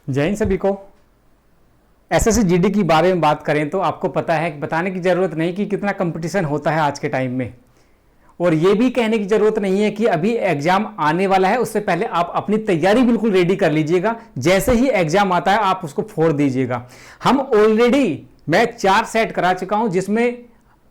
जय हिंद सभी को। एसएससी जीडी की बारे में बात करें तो आपको पता है, बताने की ज़रूरत नहीं कि कितना कंपटीशन होता है आज के टाइम में। और ये भी कहने की ज़रूरत नहीं है कि अभी एग्ज़ाम आने वाला है, उससे पहले आप अपनी तैयारी बिल्कुल रेडी कर लीजिएगा। जैसे ही एग्ज़ाम आता है आप उसको फोड़ दीजिएगा। मैं 4 सेट करा चुका हूं जिसमें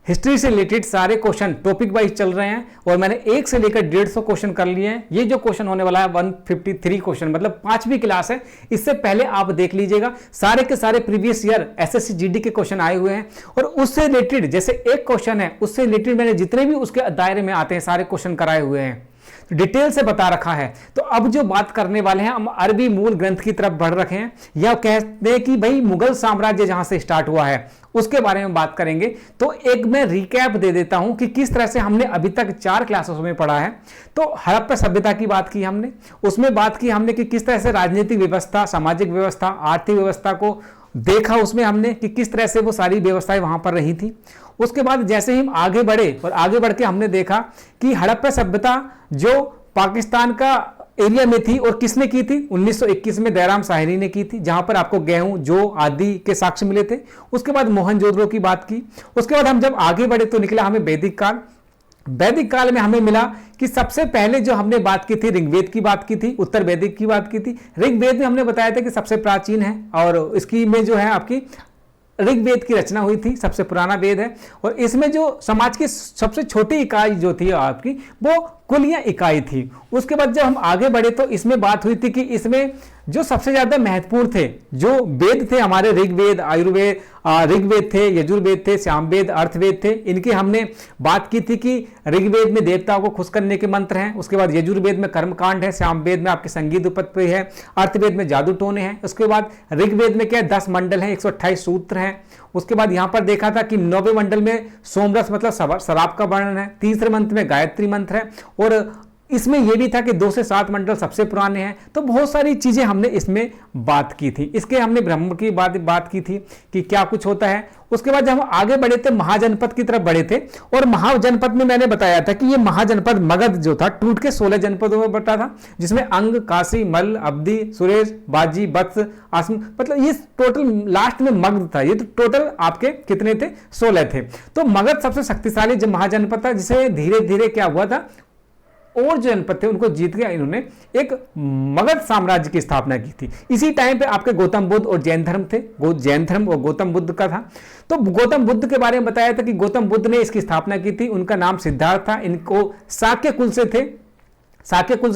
हिस्ट्री से रिलेटेड सारे क्वेश्चन टॉपिक वाइज चल रहे हैं और मैंने 1 से लेकर 150 क्वेश्चन कर लिए हैं। ये जो क्वेश्चन होने वाला है 153 क्वेश्चन, मतलब 5वीं क्लास है। इससे पहले आप देख लीजिएगा सारे के सारे प्रीवियस ईयर एसएससी जीडी के क्वेश्चन आए हुए हैं और उससे रिलेटेड जैसे एक क्वेश्चन है उससे रिलेटेड मैंने जितने भी उसके दायरे में आते हैं सारे क्वेश्चन कराए हुए हैं, डिटेल से बता रखा है। तो अब जो बात करने वाले हैं हम अरबी मूल ग्रंथ की तरफ बढ़ रखे हैं, या कहते हैं कि भाई मुगल साम्राज्य जहां से स्टार्ट हुआ है उसके बारे में बात करेंगे। तो एक मैं रिकैप दे देता हूं कि किस तरह से हमने अभी तक 4 क्लासों में पढ़ा है। तो हड़प्पा सभ्यता की बात की हमने, उसमें बात की हमने कि किस तरह से राजनीतिक व्यवस्था, सामाजिक व्यवस्था, आर्थिक व्यवस्था को देखा उसमें हमने कि किस तरह से वो सारी व्यवस्थाएं वहां पर रही थी। उसके बाद जैसे ही हम आगे बढ़े और आगे बढ़ के हमने देखा कि हड़प्पा सभ्यता जो पाकिस्तान का एरिया में थी और किसने की थी, 1921 में दयाराम साहनी ने की थी, जहां पर आपको गेहूं, जौ आदि के साक्ष्य मिले थे। उसके बाद मोहनजोदड़ो की बात की। उसके बाद हम जब आगे बढ़े तो निकला हमें वैदिक काल। वैदिक काल में हमें मिला कि सबसे पहले जो हमने बात की थी ऋग्वेद की बात की थी, उत्तर वैदिक की बात की थी। ऋग्वेद में हमने बताया था कि सबसे प्राचीन है और इसकी में जो है आपकी ऋग्वेद की रचना हुई थी, सबसे पुराना वेद है। और इसमें जो समाज की सबसे छोटी इकाई जो थी आपकी वो कुल या इकाई थी। उसके बाद जब हम आगे बढ़े तो इसमें बात हुई थी कि इसमें जो सबसे ज्यादा महत्वपूर्ण थे जो वेद थे हमारे ऋग्वेद, आयुर्वेद, ऋग्वेद थे, यजुर्वेद थे, सामवेद, अर्थवेद थे। इनकी हमने बात की थी कि ऋग्वेद में देवताओं को खुश करने के मंत्र हैं, उसके बाद यजुर्वेद में कर्मकांड है, सामवेद में आपके संगीत उत्पत्ति है, अर्थवेद में जादू टोने हैं। उसके बाद ऋग्वेद में क्या 10 मंडल है, 128 सूत्र हैं। उसके बाद यहां पर देखा था कि 9वें मंडल में सोमरस मतलब शराब का वर्णन है, तीसरे मंत्र में गायत्री मंत्र है और इसमें यह भी था कि 2 से 7 मंडल सबसे पुराने हैं। तो बहुत सारी चीजें हमने इसमें बात की थी। इसके हमने ब्रह्म की बात की थी कि क्या कुछ होता है। उसके बाद जब हम आगे बढ़े थे महाजनपद की तरफ बढ़े थे और महाजनपद में मैंने बताया था कि ये महाजनपद मगध जो था टूट के 16 जनपदों में बटा था, जिसमें अंग, काशी, मल्ल, अवधि, सुरेश, बाजी, बत्स, आसम, मतलब ये टोटल लास्ट में मगध था। ये तो टोटल आपके कितने थे, 16 थे। तो मगध सबसे शक्तिशाली जो महाजनपद था, जिसे धीरे धीरे क्या हुआ था और जो जनपद थे उनको जीत गया इन्होंने, एक मगध साम्राज्य की स्थापना की थी। इसी टाइम पे आपके गौतम बुद्ध और जैन धर्म थे, जैन धर्म और गौतम बुद्ध का था। तो गौतम बुद्ध के बारे में बताया था कि गौतम बुद्ध ने इसकी स्थापना की थी। उनका नाम सिद्धार्थ था। इनको शाक्य कुल से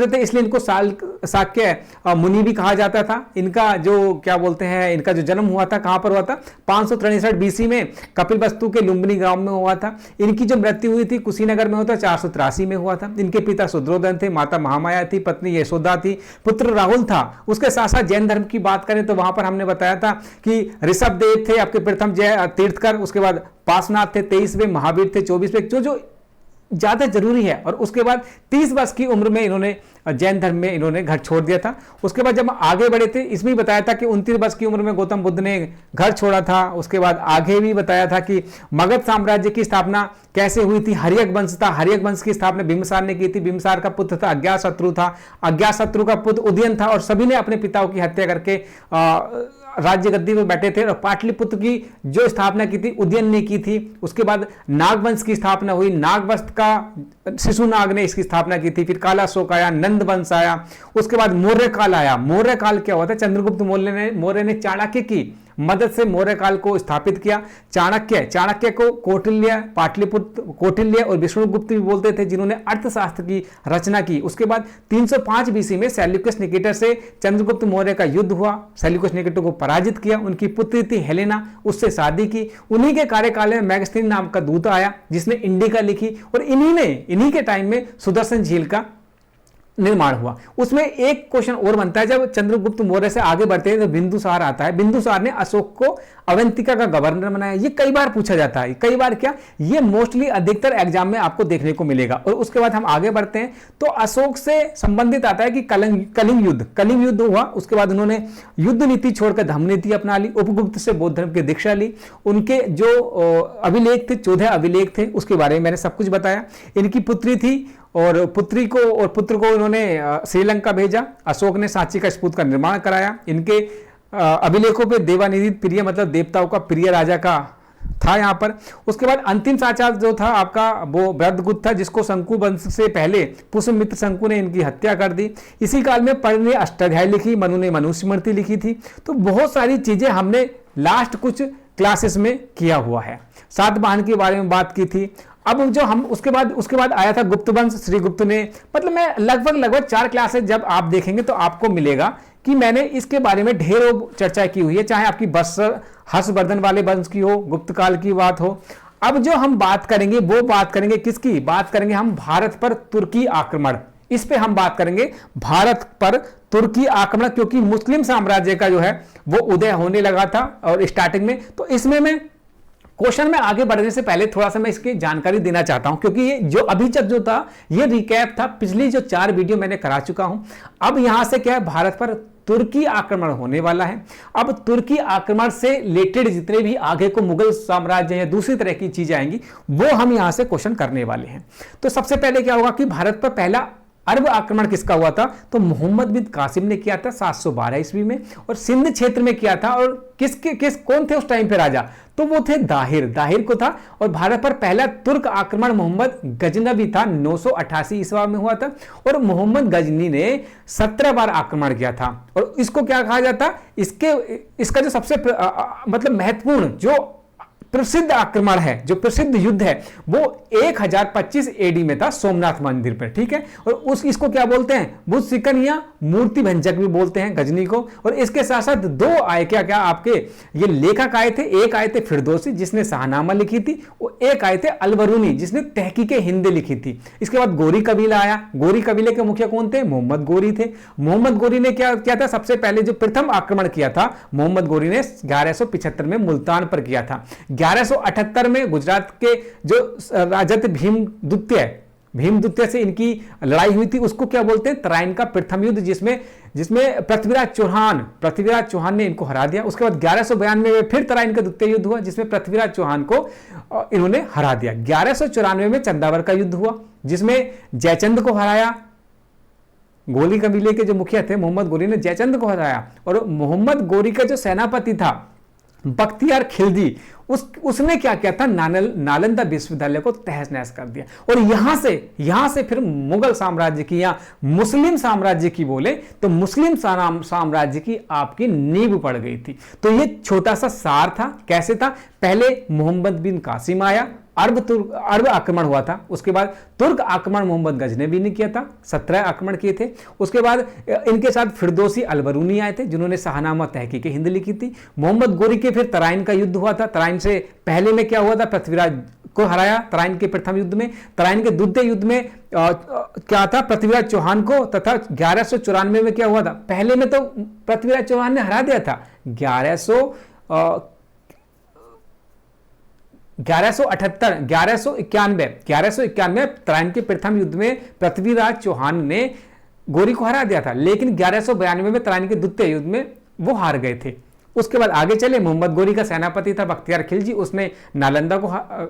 थे, इसलिए इनको शाक्य मुनि भी कहा जाता था। इनका जो क्या बोलते हैं, इनका जो जन्म हुआ था कहां पर हुआ था, 563 बीसी में कपिलवस्तु के लुम्बिनी गांव में हुआ था। इनकी जो मृत्यु हुई थी कुशीनगर में होता 483 में हुआ था। इनके पिता शुद्रोधन थे, माता महामाया थी, पत्नी यशोदा थी, पुत्र राहुल था। उसके साथ साथ जैन धर्म की बात करें तो वहां पर हमने बताया था कि ऋषभ देव थे आपके प्रथम जय तीर्थकर, उसके बाद पार्श्वनाथ थे 23वें, महावीर थे 24वें, जो ज्यादा जरूरी है। और उसके बाद 30 वर्ष की उम्र में इन्होंने जैन धर्म में इन्होंने घर छोड़ दिया था। उसके बाद जब आगे बढ़े थे इसमें बताया था कि 29 वर्ष की उम्र में गौतम बुद्ध ने घर छोड़ा था। उसके बाद आगे भी बताया था कि मगध साम्राज्य की स्थापना कैसे हुई थी। हर्यक वंश था, हर्यक वंश की स्थापना बिंबिसार ने की थी। बिंबिसार का पुत्र था अज्ञातशत्रु था, अज्ञातशत्रु का पुत्र उदयन था और सभी ने अपने पिताओं की हत्या करके राज्य गद्दी में बैठे थे। और पाटलिपुत्र की जो स्थापना की थी उदयन ने की थी। उसके बाद नागवंश की स्थापना हुई, नागवंश का शिशुनाग ने इसकी स्थापना की थी। फिर कालाशोक आया, नंद वंश आया, उसके बाद मौर्य काल आया। मौर्य काल क्या हुआ था, चंद्रगुप्त मौर्य ने चाणक्य की मदद से मौर्य काल को स्थापित किया। चाणक्य को कौटिल्य, पाटलिपुत्र कौटिल्य और विष्णुगुप्त भी बोलते थे, जिन्होंने अर्थशास्त्र की रचना की। उसके बाद 305 बीसी में सेल्यूकस निकेटर से चंद्रगुप्त मौर्य का युद्ध हुआ। सेल्यूकस निकेटर को पराजित किया। उनकी पुत्री थी हेलेना, उससे शादी की। उन्हीं के कार्यकाल में मैगस्थीन नाम का दूत आया जिसने इंडिका लिखी और इन्हीं के टाइम में सुदर्शन झील का निर्माण हुआ। उसमें एक क्वेश्चन और बनता है, जब चंद्रगुप्त मौर्य से आगे बढ़ते हैं तो बिंदुसार आता है। बिंदुसार ने अशोक को अवंतिका का गवर्नर बनाया। ये कई बार पूछा जाता है, कई बार क्या, ये मोस्टली अधिकतर एग्जाम में आपको देखने को मिलेगा। और उसके बाद हम आगे बढ़ते हैं तो अशोक से संबंधित आता है कि कलिंग युद्ध हुआ। उसके बाद उन्होंने युद्ध नीति छोड़कर धम्म नीति अपना ली। उपगुप्त से बौद्ध धर्म की दीक्षा ली। उनके जो अभिलेख थे, 14 अभिलेख थे, उसके बारे में मैंने सब कुछ बताया। इनकी पुत्री थी और पुत्र को इन्होंने श्रीलंका भेजा। अशोक ने सांची का स्फूर्त का निर्माण कराया। इनके अभिलेखों पे देवानिधि प्रिय मतलब देवताओं का प्रिय राजा का था यहाँ पर। उसके बाद अंतिम साचा जो था आपका वो ब्रद्धगुप्त था, जिसको शंकु वंश से पहले पुष्यमित्र शंकु ने इनकी हत्या कर दी। इसी काल में पर्ण ने अष्टाध्यायी लिखी, मनु ने मनुस्मृति लिखी थी। तो बहुत सारी चीजें हमने लास्ट कुछ क्लासेस में किया हुआ है। सातवाहन के बारे में बात की थी। अब जो हम उसके बाद आया था गुप्त वंश, श्रीगुप्त ने, मतलब मैं लगभग 4 क्लासेस जब आप देखेंगे तो आपको मिलेगा कि मैंने इसके बारे में ढेरों चर्चा की हुई है, चाहे आपकी हर्षवर्धन वाले वंश की हो, गुप्त काल की बात हो। अब जो हम बात करेंगे वो बात करेंगे किसकी? बात करेंगे हम भारत पर तुर्की आक्रमण। इस पे हम बात करेंगे भारत पर तुर्की आक्रमण, क्योंकि मुस्लिम साम्राज्य का जो है वो उदय होने लगा था और स्टार्टिंग में। तो इसमें मैं क्वेश्चन में आगे बढ़ने से पहले थोड़ा सा मैं इसकी जानकारी देना चाहता हूं, क्योंकि ये जो अभी तक जो था ये रिकैप था, पिछली जो 4 वीडियो मैंने करा चुका हूं। अब यहां से क्या है, भारत पर तुर्की आक्रमण होने वाला है। अब तुर्की आक्रमण से रिलेटेड जितने भी आगे को मुगल साम्राज्य या दूसरी तरह की चीजें आएंगी वो हम यहां से क्वेश्चन करने वाले हैं। तो सबसे पहले क्या होगा कि भारत पर पहला अरब आक्रमण किसका हुआ था? तो मोहम्मद बिन कासिम ने किया था 712 ईस्वी में, और सिंध क्षेत्र में किया था। और कौन थे उस टाइम पे राजा? तो वो थे दाहिर को था। और भारत पर पहला तुर्क आक्रमण मोहम्मद गजनवी था, 988 ईस्वी में हुआ था। और मोहम्मद गजनी ने 17 बार आक्रमण किया था। और इसको क्या कहा जाता? इसका जो सबसे मतलब महत्वपूर्ण जो प्रसिद्ध आक्रमण है, जो प्रसिद्ध युद्ध है, वो 1025 एडी में था सोमनाथ मंदिर पर, ठीक है। और इसको क्या बोलते हैं? बुद्ध शिकन या मूर्ति भंजक भी बोलते हैं गजनी को। और इसके साथ साथ 2 आए क्या आपके ये लेखक आए थे। एक आए थे फिरदौसी जिसने शाहनामा लिखी थी, और एक आए थे अलबरूनी जिसने तहकीके हिंद लिखी थी। इसके बाद गोरी कबीला आया। गोरी कबीले के मुखिया कौन थे? मोहम्मद गोरी थे। मोहम्मद गोरी ने क्या था? सबसे पहले जो प्रथम आक्रमण किया था मोहम्मद गोरी ने 1175 में मुल्तान पर किया था। 1178 में गुजरात के जो राजा थे भीमदुत्य से इनकी लड़ाई हुई थी, उसको क्या बोलते हैं? तराइन का प्रथम युद्ध, जिसमें पृथ्वीराज चौहान ने इनको हरा दिया। उसके बाद 1192 में फिर तराइन का द्वितीय युद्ध हुआ, जिसमें पृथ्वीराज चौहान को इन्होंने हरा दिया। 1194 में चंदावर का युद्ध हुआ, जिसमें जयचंद को हराया। गोरी कबीले के जो मुखिया थे मोहम्मद गोरी ने जयचंद को हराया। और मोहम्मद गोरी का जो सेनापति था बख्तियार खिलजी, उसने क्या किया था? नालंदा विश्वविद्यालय को तहस नहस कर दिया। और यहां से फिर मुगल साम्राज्य की या मुस्लिम साम्राज्य की बोले तो मुस्लिम साम्राज्य की आपकी नींव पड़ गई थी। तो ये छोटा सा सार था। कैसे था? पहले मोहम्मद बिन कासिम आया, अरब आक्रमण हुआ था। उसके बाद तुर्क आक्रमण मोहम्मद गजनवी ने किया था, 17 आक्रमण किए थे। उसके बाद इनके साथ फिरदौसी अलबरूनी आए थे जिन्होंने शाहनामा तहकीके हिंद लिखी थी। मोहम्मद गोरी के फिर तराइन का युद्ध हुआ था। तराइन से पहले में क्या हुआ था? पृथ्वीराज को हराया तराइन के प्रथम युद्ध में। तराइन के द्वितीय युद्ध में क्या था? पृथ्वीराज चौहान को। तथा 1194 में क्या हुआ था? पहले में तो पृथ्वीराज चौहान ने हरा दिया था। 1191 तराइन के प्रथम युद्ध में पृथ्वीराज चौहान ने गोरी को हरा दिया था, लेकिन 1192 में तराइन के द्वितीय युद्ध में वो हार गए थे। उसके बाद आगे चले, मोहम्मद गोरी का सेनापति था बख्तियार खिलजी, उसने नालंदा को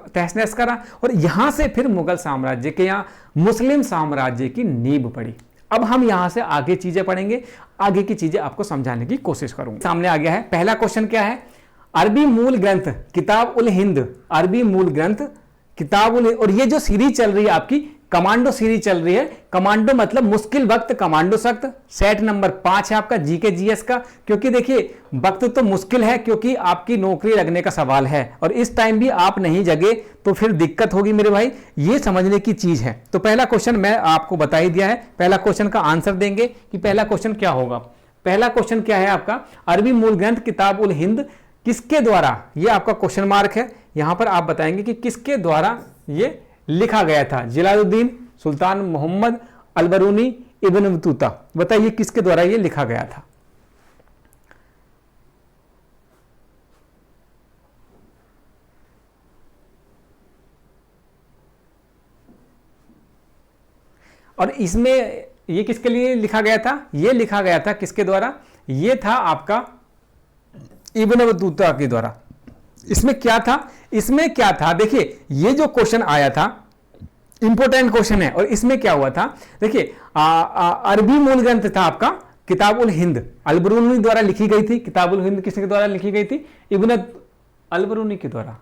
तहस नहस करा। और यहां से फिर मुगल साम्राज्य के या मुस्लिम साम्राज्य की नींव पड़ी। अब हम यहां से आगे चीजें पढ़ेंगे, आगे की चीजें आपको समझाने की कोशिश करूंगा। सामने आ गया है पहला क्वेश्चन। क्या है? अरबी मूल ग्रंथ किताब उल हिंद, अरबी मूल ग्रंथ किताब उल, और ये जो सीरीज चल रही है आपकी कमांडो सीरीज चल रही है। कमांडो मतलब मुश्किल वक्त कमांडो सख्त। सेट नंबर 5 है आपका जीके जीएस का, क्योंकि देखिए वक्त तो मुश्किल है क्योंकि आपकी नौकरी लगने का सवाल है, और इस टाइम भी आप नहीं जगे तो फिर दिक्कत होगी मेरे भाई, ये समझने की चीज है। तो पहला क्वेश्चन मैं आपको बता ही दिया है। पहला क्वेश्चन का आंसर देंगे कि पहला क्वेश्चन क्या होगा। पहला क्वेश्चन क्या है आपका? अरबी मूल ग्रंथ किताब उल हिंद किसके द्वारा, ये आपका क्वेश्चन मार्क है। यहां पर आप बताएंगे कि किसके द्वारा ये लिखा गया था। जलालुद्दीन, सुल्तान मोहम्मद, अलबरूनी, इब्न बतूता। बताइए किसके द्वारा ये लिखा गया था। और इसमें ये किसके लिए लिखा गया था? ये लिखा गया था किसके द्वारा? ये था आपका इब्न बतूता के द्वारा। इसमें क्या था? देखिए ये जो क्वेश्चन आया था इंपॉर्टेंट क्वेश्चन है। और इसमें क्या हुआ था? देखिए अरबी मूल ग्रंथ था आपका किताबुल हिंद अल-बरूनी द्वारा लिखी गई थी। किताबुल हिंद किसके द्वारा लिखी गई थी? इब्न अल-बरूनी के द्वारा।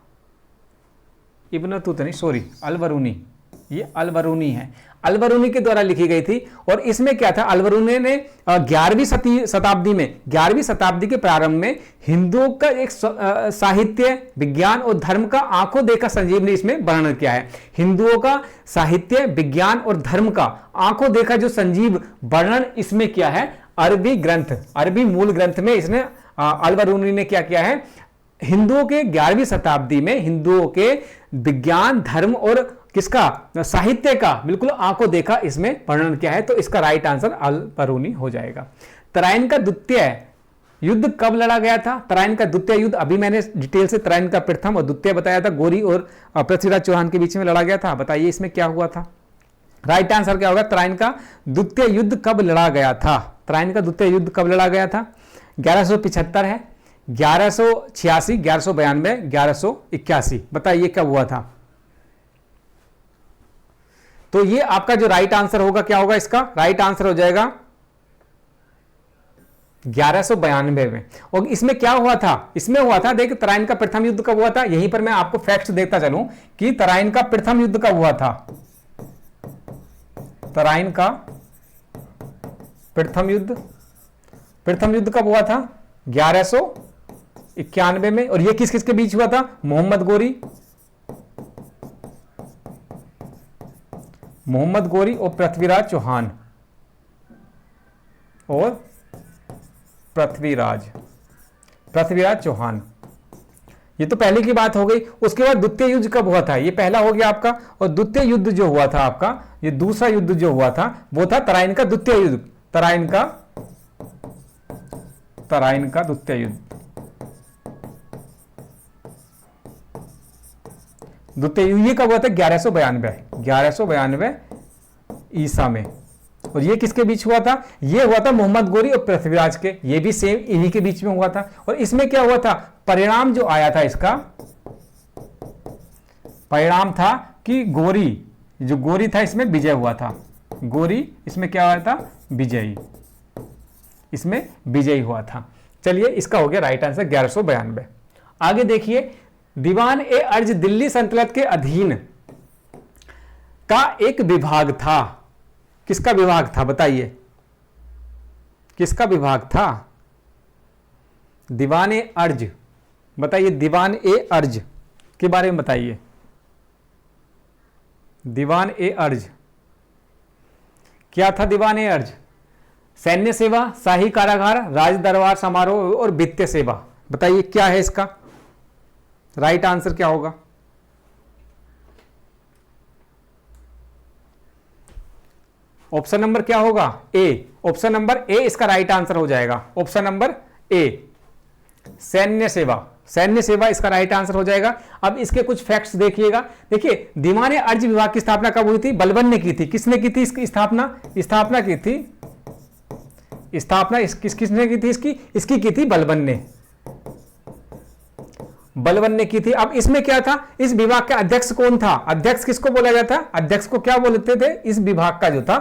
इब्न तुतनी, सॉरी, अल-बरूनी, ये अल-बरूनी है, अल-बरूनी के द्वारा लिखी गई थी। और इसमें क्या था, अल-बरूनी ने 11वीं शताब्दी में, 11वीं शताब्दी के प्रारंभ में हिंदुओं का एक साहित्य, विज्ञान और धर्म का आंखों देखा संजीवनी इसमें वर्णन किया है। हिंदुओं का साहित्य, विज्ञान और धर्म का आंखों देखा जो संजीव वर्णन इसमें किया है अरबी ग्रंथ, अरबी मूल ग्रंथ में इसने अल-बरूनी ने क्या किया है, हिंदुओं के 11वीं शताब्दी में हिंदुओं के विज्ञान, धर्म और किसका, साहित्य का बिल्कुल आंखों देखा इसमें वर्णन किया है। तो इसका राइट आंसर अल-बरूनी हो जाएगा। तराइन का द्वितीय युद्ध कब लड़ा गया था? तराइन का द्वितीय युद्ध, अभी मैंने डिटेल से तराइन का प्रथम और द्वितीय बताया था, गोरी और पृथ्वीराज चौहान के बीच में लड़ा गया था। बताइए इसमें क्या हुआ था? राइट आंसर क्या होगा? तराइन का द्वितीय युद्ध कब लड़ा गया था? तराइन का द्वितीय युद्ध कब लड़ा गया था? 1175 है, 1186, 1192, 1181। बताइए कब हुआ था? तो ये आपका जो राइट आंसर होगा क्या होगा? इसका राइट आंसर हो जाएगा 1192 में। और इसमें क्या हुआ था? इसमें हुआ था, देखिए तराइन का प्रथम युद्ध कब हुआ था, यहीं पर मैं आपको फैक्ट्स देता चलूं कि तराइन का प्रथम युद्ध कब हुआ था। तराइन का प्रथम युद्ध कब हुआ था? 1191 में। और ये किस किस के बीच हुआ था? मोहम्मद गोरी और पृथ्वीराज चौहान, और पृथ्वीराज चौहान। ये तो पहले की बात हो गई। उसके बाद द्वितीय युद्ध कब हुआ था? ये पहला हो गया आपका। और द्वितीय युद्ध जो हुआ था आपका, ये दूसरा युद्ध जो हुआ था वो था तराइन का द्वितीय युद्ध। तराइन का द्वितीय युद्ध, ये कब हुआ था? 1192 ईसा में। और ये किसके बीच हुआ था? ये हुआ था मोहम्मद गोरी और पृथ्वीराज के, ये भी सेम इन्हीं के बीच में हुआ था। और इसमें क्या हुआ था? परिणाम जो आया था इसका, परिणाम था कि गोरी था इसमें विजय हुआ था। गोरी इसमें क्या हुआ था? इसमें विजयी हुआ था। चलिए इसका हो गया राइट आंसर 1192। आगे देखिए, दीवान ए अर्ज दिल्ली सल्तनत के अधीन का एक विभाग था। किसका विभाग था? बताइए किसका विभाग था? दीवान ए अर्ज, बताइए दीवान ए अर्ज के बारे में बताइए। दीवान ए अर्ज क्या था? दीवान ए अर्ज सैन्य सेवा, शाही कारागार, राज दरबार समारोह और वित्तीय सेवा। बताइए क्या है इसका राइट आंसर? क्या होगा? ऑप्शन नंबर क्या होगा? ए। ऑप्शन नंबर ए इसका राइट आंसर हो जाएगा। ऑप्शन नंबर ए, सैन्य सेवा इसका राइट आंसर हो जाएगा। अब इसके कुछ फैक्ट्स देखिएगा। देखिए, दीवान अर्ज विभाग की स्थापना कब हुई थी? बलबन ने की थी। किसने की थी इसकी स्थापना की थी? किसने की थी इसकी की थी बलबन ने की थी। अब इसमें क्या था? इस विभाग का अध्यक्ष कौन था? अध्यक्ष किसको बोला जाता? अध्यक्ष को क्या बोलते थे? इस विभाग का जो था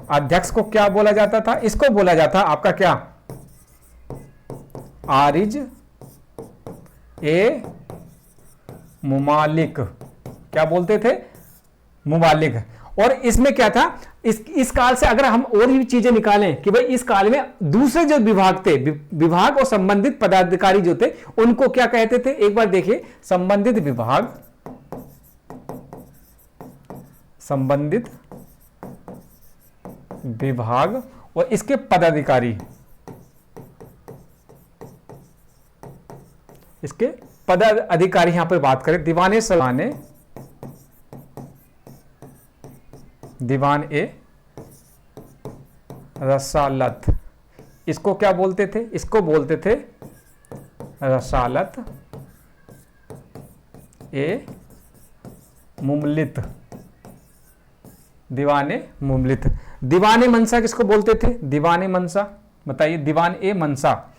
अध्यक्ष को क्या बोला जाता था? इसको बोला जाता आपका क्या? आरिज ए मुमालिक। क्या बोलते थे? मुमालिक। और इसमें क्या था? इस काल से अगर हम और भी चीजें निकालें कि भाई इस काल में दूसरे जो विभाग थे, विभाग और संबंधित पदाधिकारी जो थे, उनको क्या कहते थे? एक बार देखिए, संबंधित विभाग और इसके पदाधिकारी, यहां पर बात करें दीवान ए रसालत, इसको क्या बोलते थे? इसको बोलते थे रसालत ए मुमलित, दीवाने मुमलित। दीवाने मनसा किसको बोलते थे? दीवाने मनसा। बताइए दीवान ए मनसा,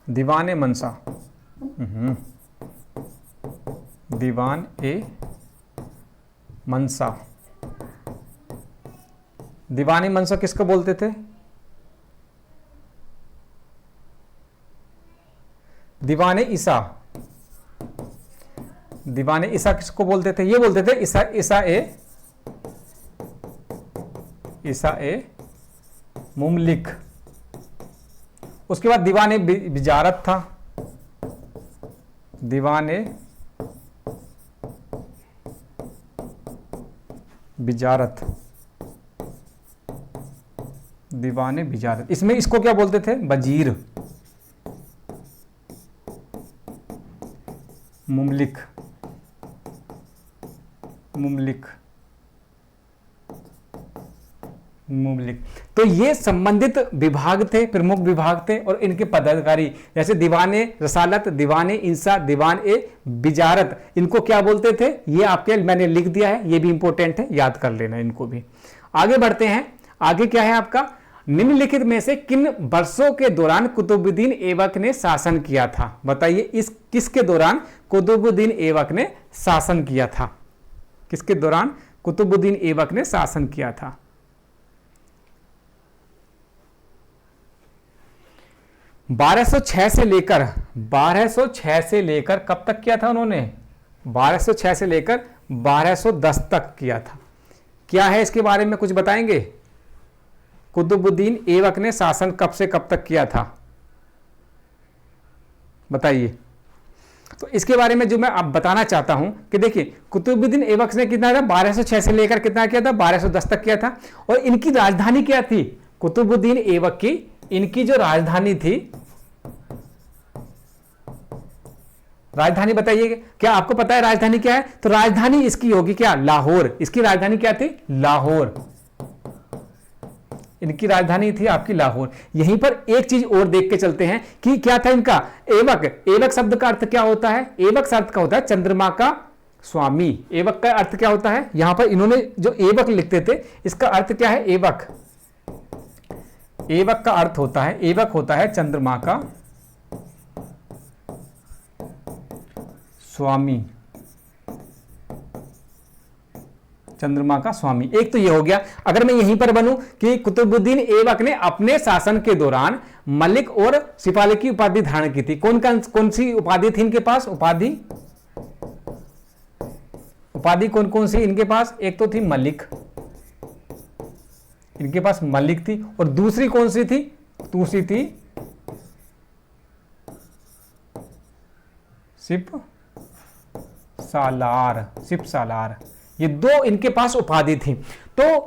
दीवाने मनसा, दीवान ए मनसा। दीवाने मंसूर किसको बोलते थे? दीवाने ईसा, दीवाने ईसा किसको बोलते थे? ये बोलते थे ईसा ए मुमलिक। उसके बाद दीवाने बिजारत था, दीवाने बिजारत, दीवाने बिजारत। इसमें इसको क्या बोलते थे? वजीर, मुमलिक, मुमलिक, मुमलिक। तो ये संबंधित विभाग थे, प्रमुख विभाग थे, और इनके पदाधिकारी जैसे दीवाने रसालत, दीवाने इंसा, दीवान ए बिजारत, इनको क्या बोलते थे? ये आपके मैंने लिख दिया है, ये भी इंपॉर्टेंट है, याद कर लेना इनको भी। आगे बढ़ते हैं। आगे क्या है आपका? निम्नलिखित में से किन वर्षों के दौरान कुतुबुद्दीन ऐबक ने शासन किया था? बताइए, इस किसके दौरान कुतुबुद्दीन ऐबक ने शासन किया था? किसके दौरान कुतुबुद्दीन ऐबक ने शासन किया था? 1206 से लेकर 1206 से लेकर कब तक किया था उन्होंने? 1206 से लेकर 1210 तक किया था। क्या है इसके बारे में कुछ बताएंगे? कुतुबुद्दीन ऐबक ने शासन कब से कब तक किया था, बताइए। तो इसके बारे में जो मैं अब बताना चाहता हूं कि देखिए, कुतुबुद्दीन ऐबक ने कितना था? 1206 से लेकर कितना किया था? 1210 तक किया था। और इनकी राजधानी क्या थी? कुतुबुद्दीन ऐबक की इनकी जो राजधानी थी, राजधानी बताइए, क्या आपको पता है राजधानी क्या है? तो राजधानी इसकी होगी क्या? लाहौर। इसकी राजधानी क्या थी? लाहौर। इनकी राजधानी थी आपकी लाहौर। यहीं पर एक चीज और देख के चलते हैं कि क्या था इनका? ऐबक। ऐबक शब्द का अर्थ क्या होता है? ऐबक शब्द का होता है चंद्रमा का स्वामी। ऐबक का अर्थ क्या होता है? यहां पर इन्होंने जो ऐबक लिखते थे, इसका अर्थ क्या है? ऐबक, ऐबक का अर्थ होता है, ऐबक होता है चंद्रमा का स्वामी, चंद्रमा का स्वामी। एक तो ये हो गया। अगर मैं यहीं पर बनूं कि कुतुबुद्दीन ऐबक ने अपने शासन के दौरान मलिक और सिपाही की उपाधि धारण की थी। कौन सी उपाधि थी इनके पास? उपाधि कौन कौन सी इनके पास? एक तो थी मलिक, इनके पास मलिक थी, और दूसरी कौन सी थी? दूसरी थी सिप सालार, सिप सालार। ये दो इनके पास उपाधि थी। तो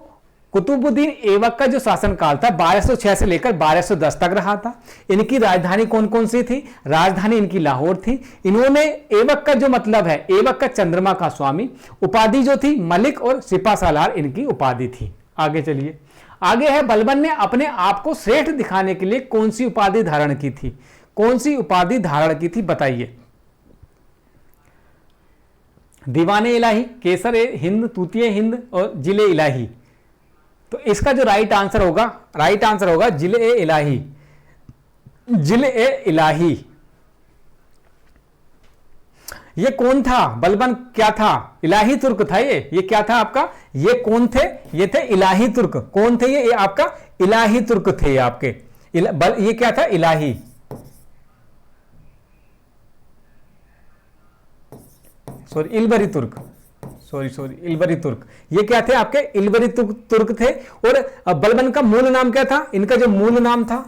कुतुबुद्दीन ऐबक का जो शासनकाल था 1206 से लेकर 1210 तक रहा था। इनकी राजधानी कौन कौन सी थी? राजधानी इनकी लाहौर थी। इन्होंने ऐबक का जो मतलब है, ऐबक का चंद्रमा का स्वामी, उपाधि जो थी मलिक और सिपा सालार इनकी उपाधि थी। आगे चलिए। आगे है, बलबन ने अपने आप को श्रेष्ठ दिखाने के लिए कौन सी उपाधि धारण की थी? कौन सी उपाधि धारण की थी बताइए। दीवाने इलाही, केसर ए हिंद, तूतिए हिंद और जिले इलाही। तो इसका जो राइट आंसर होगा जिले ए इलाही, जिले ए इलाही। ये कौन था? बलबन क्या था? इलाही तुर्क था ये क्या था आपका? ये कौन थे? ये थे इलाही तुर्क। कौन थे ये आपका? इलाही तुर्क थे आपके। ये क्या था? इलाही, इल्बरी तुर्क, इल्बरी तुर्क। ये क्या थे आपके? इल्बरी तुर्क थे। और बलबन का मूल नाम क्या था? इनका जो मूल नाम था,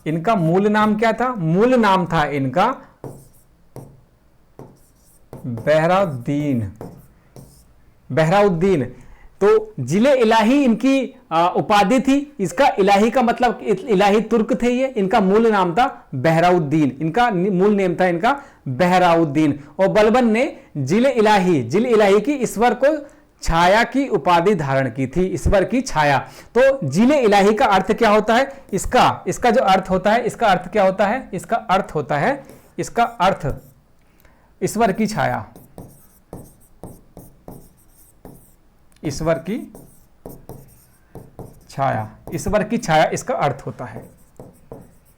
इनका मूल नाम क्या था? मूल नाम था इनका बहराउद्दीन। तो जिले इलाही इनकी उपाधि थी। इसका इलाही का मतलब इलाही तुर्क थे ये। इनका मूल नाम था बहराउद्दीन, इनका मूल नेम था इनका बहराउद्दीन। और बलबन ने जिले इलाही की ईश्वर को छाया की उपाधि धारण की थी, ईश्वर की छाया। तो जिले इलाही का अर्थ क्या होता है? इसका जो अर्थ होता है, इसका अर्थ क्या होता है? इसका अर्थ होता है, इसका अर्थ ईश्वर की छाया, ईश्वर की छाया, ईश्वर की छाया इसका अर्थ होता है,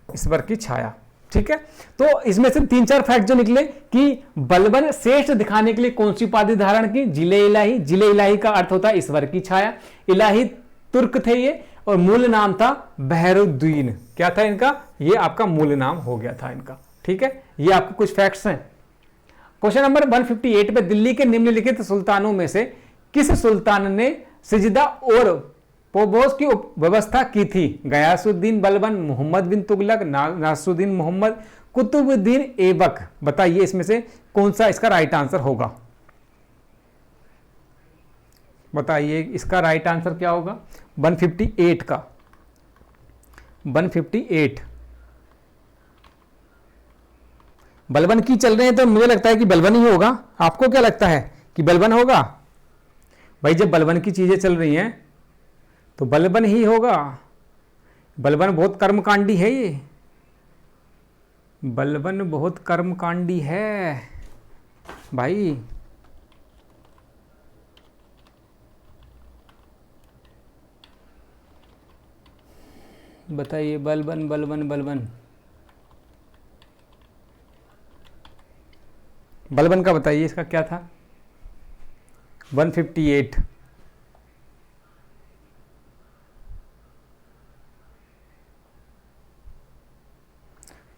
ईश्वर की छाया। ठीक है। तो इसमें से 3-4 फैक्ट जो निकले कि बलबन श्रेष्ठ दिखाने के लिए कौन सी उपाधि धारण की, जिले इलाही। जिले इलाही का अर्थ होता है ईश्वर की छाया। इलाही तुर्क थे ये, और मूल नाम था बहरुद्दीन। क्या था इनका, ये आपका मूल नाम हो गया था इनका। ठीक है, ये आपके कुछ फैक्ट्स हैं। क्वेश्चन नंबर 158 पे, दिल्ली के निम्नलिखित सुल्तानों में से किस सुल्तान ने सिजदा और पोबोस की व्यवस्था की थी? गयासुद्दीन बलबन, मोहम्मद बिन तुगलक, नासरुद्दीन मोहम्मद, कुतुबुद्दीन ऐबक। बताइए इसमें से कौन सा इसका राइट आंसर होगा? बताइए इसका राइट आंसर क्या होगा 158 का? 158 बलबन की चल रहे हैं तो मुझे लगता है कि बलबन ही होगा। आपको क्या लगता है कि बलबन होगा? भाई जब बलबन की चीजें चल रही हैं तो बलबन ही होगा। बलबन बहुत कर्मकांडी है, ये बलबन बहुत कर्मकांडी है भाई। बताइए बलबन बलबन बलबन बलबन का बताइए इसका क्या था? 158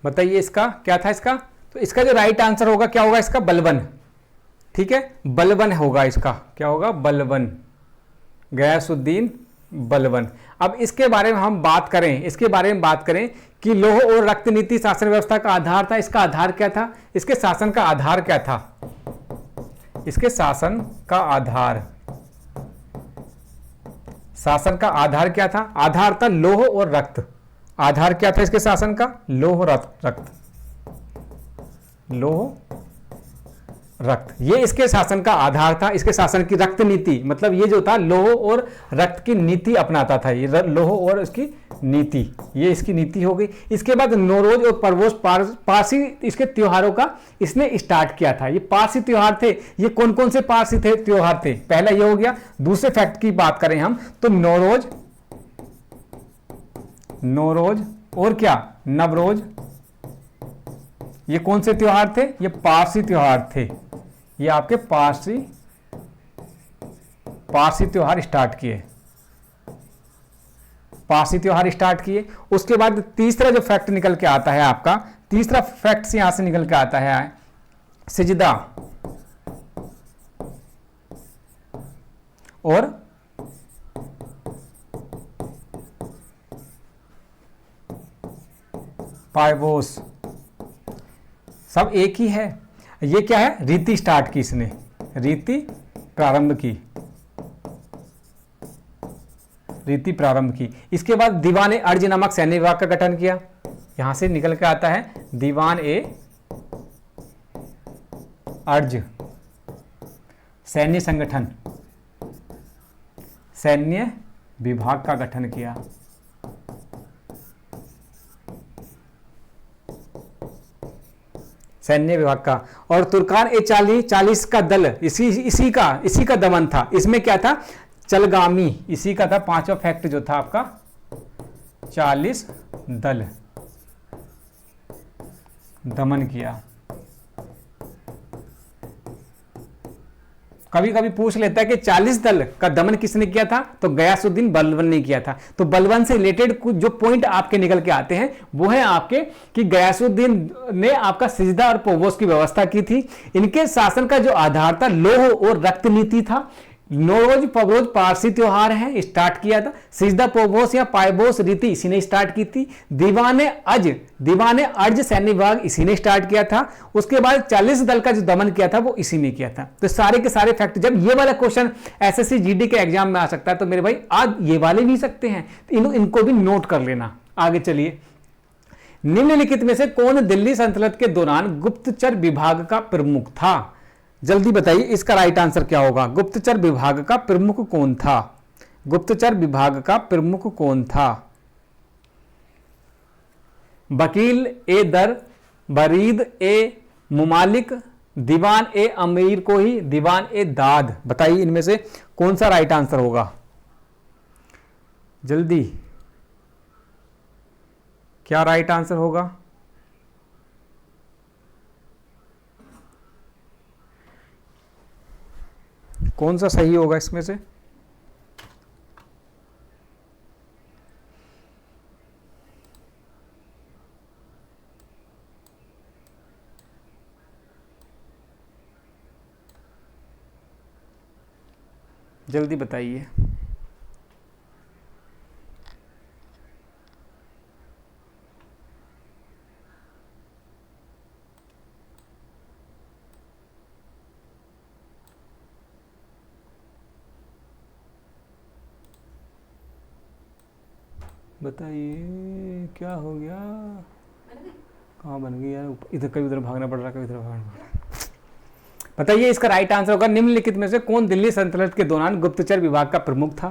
बताइए इसका क्या था इसका? तो इसका जो राइट आंसर होगा क्या होगा इसका? बलबन। ठीक है, बलबन होगा इसका। क्या होगा? बलबन, गयासुद्दीन बलबन। अब इसके बारे में हम बात करें, इसके बारे में बात करें कि लौह और रक्त नीति शासन व्यवस्था का आधार था। इसका आधार क्या था? इसके शासन का आधार क्या था? इसके शासन का आधार, शासन का आधार क्या था? आधार था लौह और रक्त। आधार क्या था इसके शासन का? लौह रक्त, लौह रक्त, ये इसके शासन का आधार था। इसके शासन की रक्त नीति, मतलब ये जो था लौह और रक्त की नीति अपनाता था। ये लौह और उसकी नीति, ये इसकी नीति हो गई। इसके बाद नौरोज और परवोज पारसी इसके त्योहारों का इसने स्टार्ट किया था। ये पारसी त्योहार थे। ये कौन कौन से पारसी थे त्योहार थे? पहला ये हो गया। दूसरे फैक्ट की बात करें हम तो नौरोज, नौरोज और क्या? नवरोज। ये कौन से त्योहार थे? ये पारसी त्योहार थे। ये आपके पारसी त्योहार स्टार्ट किए, पारसी त्योहार स्टार्ट किए। उसके बाद तीसरा जो फैक्ट निकल के आता है आपका, तीसरा फैक्ट यहां से निकल के आता है सिजदा और पायबोस, सब एक ही है। ये क्या है? रीति स्टार्ट की इसने, रीति प्रारंभ की, रीति प्रारंभ की। इसके बाद दीवान ए अर्ज नामक सैन्य विभाग का गठन किया। यहां से निकल के आता है दीवान ए अर्ज, सैन्य संगठन, सैन्य विभाग का गठन किया। सैन्य विभाग का। और तुर्कान ए 40 का दल इसी का दमन था। इसमें क्या था? चलगामी, इसी का था। पांचवा फैक्ट जो था आपका 40 दल दमन किया। कभी कभी पूछ लेता है कि 40 दल का दमन किसने किया था? तो गयासुद्दीन बलबन ने किया था। तो बलबन से रिलेटेड कुछ जो पॉइंट आपके निकल के आते हैं वो है आपके कि गयासुद्दीन ने आपका सिजदा और पोबोस की व्यवस्था की थी। इनके शासन का जो आधार था लौह और रक्त नीति था। नौरोज पबरोज पारसी त्योहार है, स्टार्ट किया था। सिजदा पोबोस या पायबोस रीति इसी ने स्टार्ट की थी। दीवाने अर्ज सैन्य विभाग इसी ने स्टार्ट किया था। उसके बाद 40 दल का जो दमन किया था वो इसी ने किया था। तो सारे के सारे फैक्ट, जब ये वाला क्वेश्चन एसएससी जीडी के एग्जाम में आ सकता है तो मेरे भाई आज ये वाले भी सकते हैं, इनको भी नोट कर लेना। आगे चलिए, निम्नलिखित में से कौन दिल्ली सल्तनत के दौरान गुप्तचर विभाग का प्रमुख था? जल्दी बताइए इसका राइट आंसर क्या होगा? गुप्तचर विभाग का प्रमुख कौन था? गुप्तचर विभाग का प्रमुख कौन था? वकील ए दर, बरीद ए मुमालिक, दीवान ए अमीर को ही, दीवान ए दाद। बताइए इनमें से कौन सा राइट आंसर होगा? जल्दी, क्या राइट आंसर होगा? कौन सा सही होगा इसमें से? जल्दी बताइए। बताइए क्या हो गया? कहाँ बन गई यार? इधर कभी उधर भागना पड़ रहा, कभी इधर भागना पड़ रहा। बताइए इसका राइट आंसर होगा निम्नलिखित में से कौन दिल्ली सल्तनत के दौरान गुप्तचर विभाग का प्रमुख था?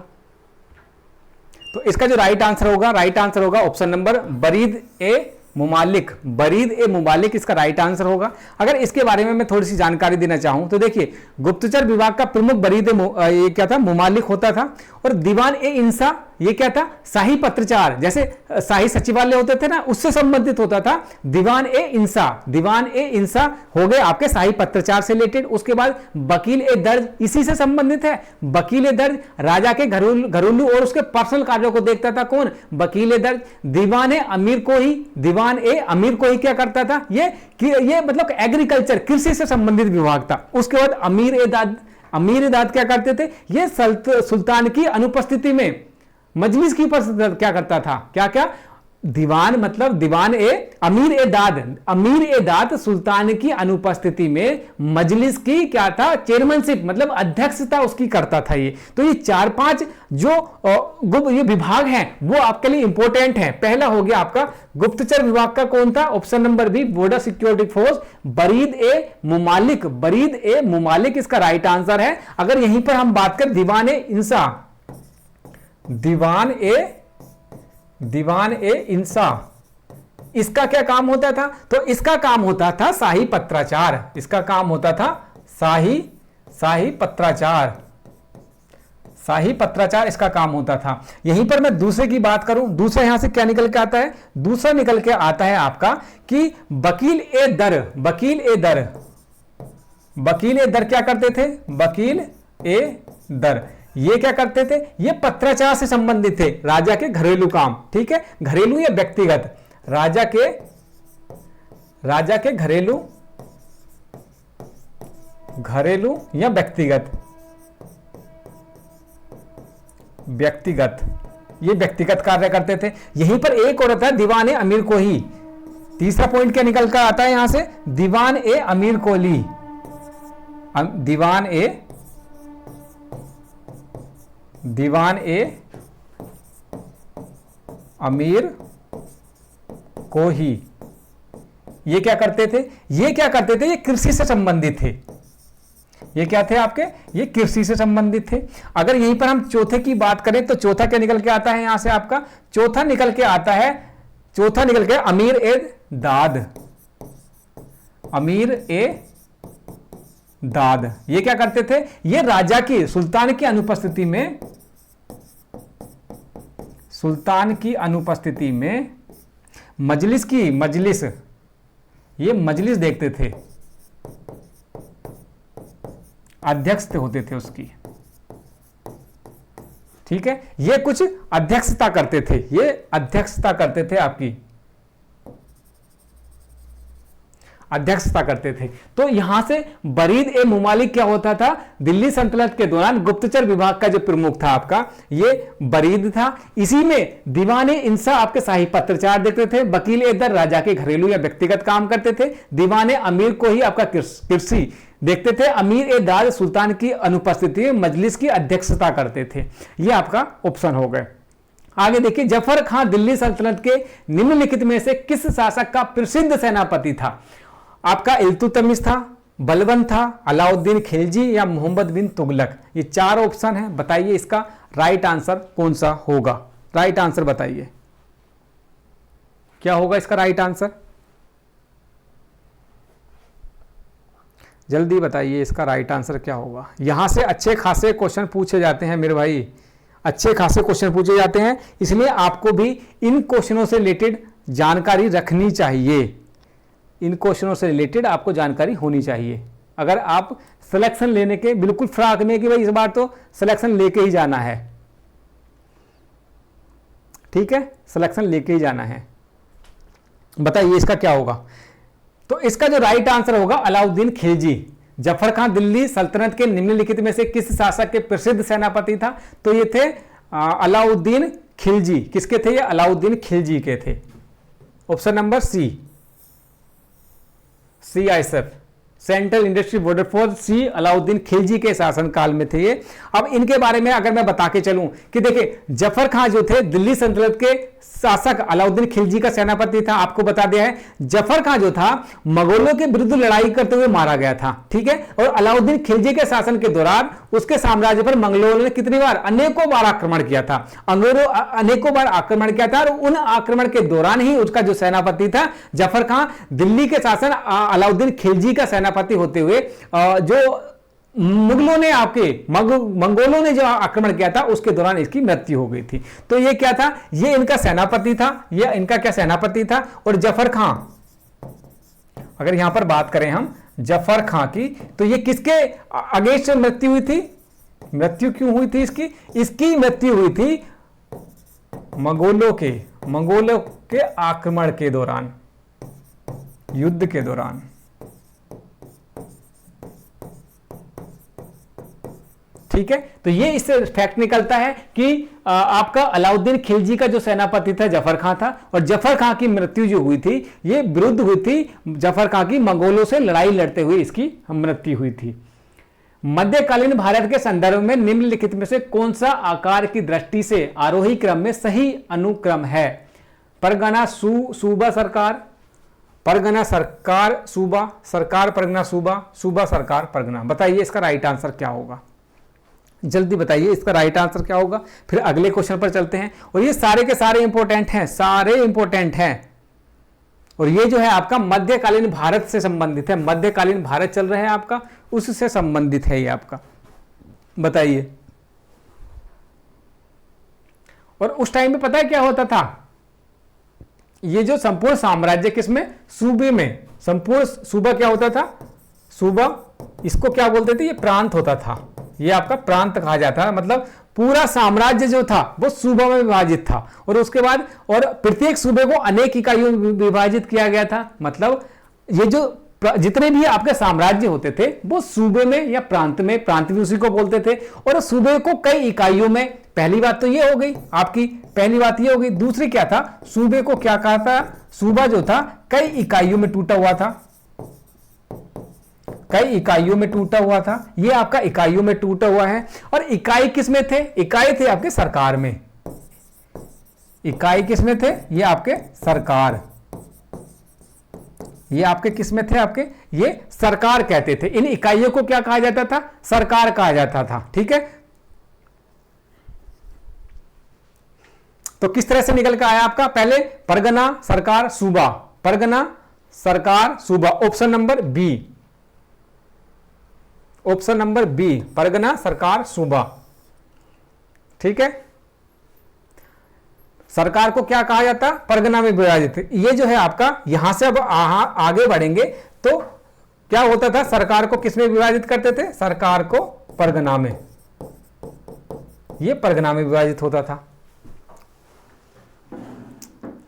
तो इसका जो राइट आंसर होगा ऑप्शन नंबर बरीद ए मुमालिक। बरीद ए मुमालिक इसका राइट आंसर होगा। अगर इसके बारे में मैं थोड़ी सी जानकारी देना चाहूं तो देखिए, गुप्तचर विभाग का प्रमुख बरीद ये क्या था? मुमालिक होता था। और दीवान ए इंसा ये क्या था? शाही पत्रचार, जैसे शाही सचिवालय होते थे ना, उससे संबंधित होता था दीवान ए इंसा। दीवान ए इंसा हो गए आपके शाही पत्रचार से रिलेटेड। उसके बाद वकील ए दर्ज इसी से संबंधित है। वकील ए दर्ज राजा के घरेलू और उसके पर्सनल कार्यों को देखता था। कौन? वकील ए दर्ज। दीवान ए अमीर को ही क्या करता था? ये मतलब एग्रीकल्चर, कृषि से संबंधित विभाग था। उसके बाद अमीर ए दाद क्या करते थे? ये सुल्तान की अनुपस्थिति में मजलिस की उपस्थिति क्या करता था? क्या दीवान मतलब दीवान ए अमीर ए दाद सुल्तान की अनुपस्थिति में मजलिस की क्या था? चेयरमैनशिप मतलब अध्यक्षता उसकी करता था। ये तो ये 4-5 जो ये विभाग हैं वो आपके लिए इंपॉर्टेंट हैं। पहला हो गया आपका गुप्तचर विभाग का कौन था? Option number B border security force, बरीद ए मुमालिक। बरीद ए मुमालिक इसका राइट आंसर है। अगर यहीं पर हम बात करें दीवान ए इंसा, दीवान ए इंसा, इसका क्या काम होता था? तो इसका काम होता था शाही पत्राचार। इसका काम होता था शाही पत्राचार इसका काम होता था। यहीं पर मैं दूसरे की बात करूं, दूसरा यहां से क्या निकल के आता है? दूसरा निकल के आता है आपका कि वकील ए दर क्या करते थे? वकील ए दर ये क्या करते थे? ये पत्राचार से संबंधित थे, राजा के घरेलू काम। ठीक है, घरेलू या व्यक्तिगत? राजा के घरेलू या व्यक्तिगत? ये व्यक्तिगत कार्य करते थे। यहीं पर एक और था दीवान ए अमीर को ही। तीसरा पॉइंट क्या निकल कर आता है यहां से? दीवान ए अमीर कोली। दीवान ए अमीर को ही ये क्या करते थे? ये कृषि से संबंधित थे। ये क्या थे आपके? ये कृषि से संबंधित थे। अगर यहीं पर हम चौथे की बात करें तो चौथा क्या निकल के आता है यहां से आपका? चौथा निकल के अमीर ए दाद। अमीर ए दाद ये क्या करते थे? ये राजा की सुल्तान की अनुपस्थिति में मजलिस देखते थे, अध्यक्ष होते थे उसकी। ठीक है, ये कुछ अध्यक्षता करते थे, आपकी अध्यक्षता करते थे। तो यहां से बरीद ए मुमालिक क्या होता था? दिल्ली सल्तनत के दौरान गुप्तचर विभाग का जो प्रमुख था आपका, ये बरीद था। इसी में दीवान ए इंसा आपके शाही पत्रचार देखते थे। वकील ए दर राजा के घरेलू या व्यक्तिगत काम करते थे। दीवान ए अमीर को ही आपका कृषि देखते थे। अमीर ए दाद सुल्तान की अनुपस्थिति में मजलिस की अध्यक्षता करते थे। ये आपका ऑप्शन हो गए। आगे देखिए, जफर खान दिल्ली सल्तनत के निम्नलिखित में से किस शासक का प्रसिद्ध सेनापति था? आपका इल्तुतमिश था, बलबन था, अलाउद्दीन खिलजी या मोहम्मद बिन तुगलक। ये 4 ऑप्शन है। बताइए इसका राइट आंसर कौन सा होगा? राइट आंसर बताइए क्या होगा इसका राइट आंसर? जल्दी बताइए इसका राइट आंसर क्या होगा। यहां से अच्छे खासे क्वेश्चन पूछे जाते हैं मेरे भाई, अच्छे खासे क्वेश्चन पूछे जाते हैं, इसलिए आपको भी इन क्वेश्चनों से रिलेटेड जानकारी रखनी चाहिए। इन क्वेश्चनों से रिलेटेड आपको जानकारी होनी चाहिए। अगर आप सिलेक्शन लेने के बिल्कुल फ्राक में कि भाई इस बार तो सिलेक्शन लेके ही जाना है, ठीक है, सिलेक्शन लेके ही जाना है। बताइए इसका क्या होगा? तो इसका जो राइट आंसर होगा अलाउद्दीन खिलजी। जफर खान दिल्ली सल्तनत के निम्नलिखित में से किस शासक के प्रसिद्ध सेनापति था? तो ये थे अलाउद्दीन खिलजी। किसके थे ये? अलाउद्दीन खिलजी के थे। Option number C, CISF, central industry border force, C Alauddin Khilji के शासनकाल में थे ये। अब इनके बारे में अगर मैं बता के चलूं कि देखिए जफर खान जो थे दिल्ली सल्तनत के शासक, अलाउद्दीन खिलजी का सेनापति था। आपको बता दिया है जफर खान जो था मंगोलों के विरुद्ध लड़ाई करते हुए मारा गया था, ठीक है। और अलाउद्दीन खिलजी के शासन के दौरान उसके साम्राज्य पर मंगोलों ने कितनी बार, अनेकों बार आक्रमण किया था। अंग्रेजों अनेकों बार आक्रमण किया था और उन आक्रमण के दौरान ही उसका जो सेनापति था जफर खान, दिल्ली के शासन अलाउद्दीन खिलजी का सेनापति होते हुए जो मुगलों ने मंगोलों ने जो आक्रमण किया था उसके दौरान इसकी मृत्यु हो गई थी। तो ये क्या था? ये इनका सेनापति था, ये इनका क्या सेनापति था। और जफर खां, अगर यहां पर बात करें हम जफर खां की, तो ये किसके अगेंस्ट मृत्यु हुई थी? मृत्यु क्यों हुई थी इसकी? इसकी मृत्यु हुई थी मंगोलों के आक्रमण के दौरान, युद्ध के दौरान। ठीक है, तो ये इससे फैक्ट निकलता है कि आपका अलाउद्दीन खिलजी का जो सेनापति था जफर खां था, और जफर खां की मृत्यु जो हुई थी ये विरुद्ध हुई थी जफर खां की, मंगोलों से लड़ाई लड़ते हुए इसकी मृत्यु हुई थी। मध्यकालीन भारत के संदर्भ में निम्नलिखित में से कौन सा आकार की दृष्टि से आरोही क्रम में सही अनुक्रम है? परगना सूबा सरकार, परगना सरकार सूबा, सरकार परगना सूबा, सूबा सरकार परगना। बताइए इसका राइट आंसर क्या होगा? जल्दी बताइए इसका राइट आंसर क्या होगा। फिर अगले क्वेश्चन पर चलते हैं। और ये सारे के सारे इंपॉर्टेंट हैं, सारे इंपॉर्टेंट हैं। और ये जो है आपका मध्यकालीन भारत से संबंधित है, मध्यकालीन भारत चल रहा है आपका, उससे संबंधित है ये आपका। बताइए। और उस टाइम में पता है क्या होता था? ये जो संपूर्ण साम्राज्य किसमें? सूबे में। संपूर्ण सूबा क्या होता था? सूबा, इसको क्या बोलते थे? ये प्रांत होता था, ये आपका प्रांत कहा जाता है। मतलब पूरा साम्राज्य जो था वो सूबा में विभाजित था, और उसके बाद और प्रत्येक सूबे को अनेक इकाइयों में विभाजित किया गया था। मतलब ये जो जितने भी आपके साम्राज्य होते थे वो सूबे में या प्रांत में, प्रांत भी उसी को बोलते थे, और सूबे को कई इकाइयों में। पहली बात तो ये हो गई आपकी, पहली बात ये हो गई। दूसरी क्या था? सूबे को क्या कहा था? सूबा जो था कई इकाइयों में टूटा हुआ था, कई इकाइयों में टूटा हुआ था। ये आपका इकाइयों में टूटा हुआ है। और इकाई किस में थे? इकाई थे आपके सरकार में। इकाई किस में थे? ये आपके सरकार, ये आपके किस में थे? आपके ये सरकार कहते थे। इन इकाइयों को क्या कहा जाता था? सरकार कहा जाता था। ठीक है, तो किस तरह से निकल कर आया आपका? पहले परगना सरकार सूबा, परगना सरकार सूबा, option number B, option number B, परगना सरकार सूबा। ठीक है, सरकार को क्या कहा जाता? परगना में विभाजित। ये जो है आपका, यहां से अब आगे बढ़ेंगे तो क्या होता था? सरकार को किस में विभाजित करते थे? सरकार को परगना में, ये परगना में विभाजित होता था।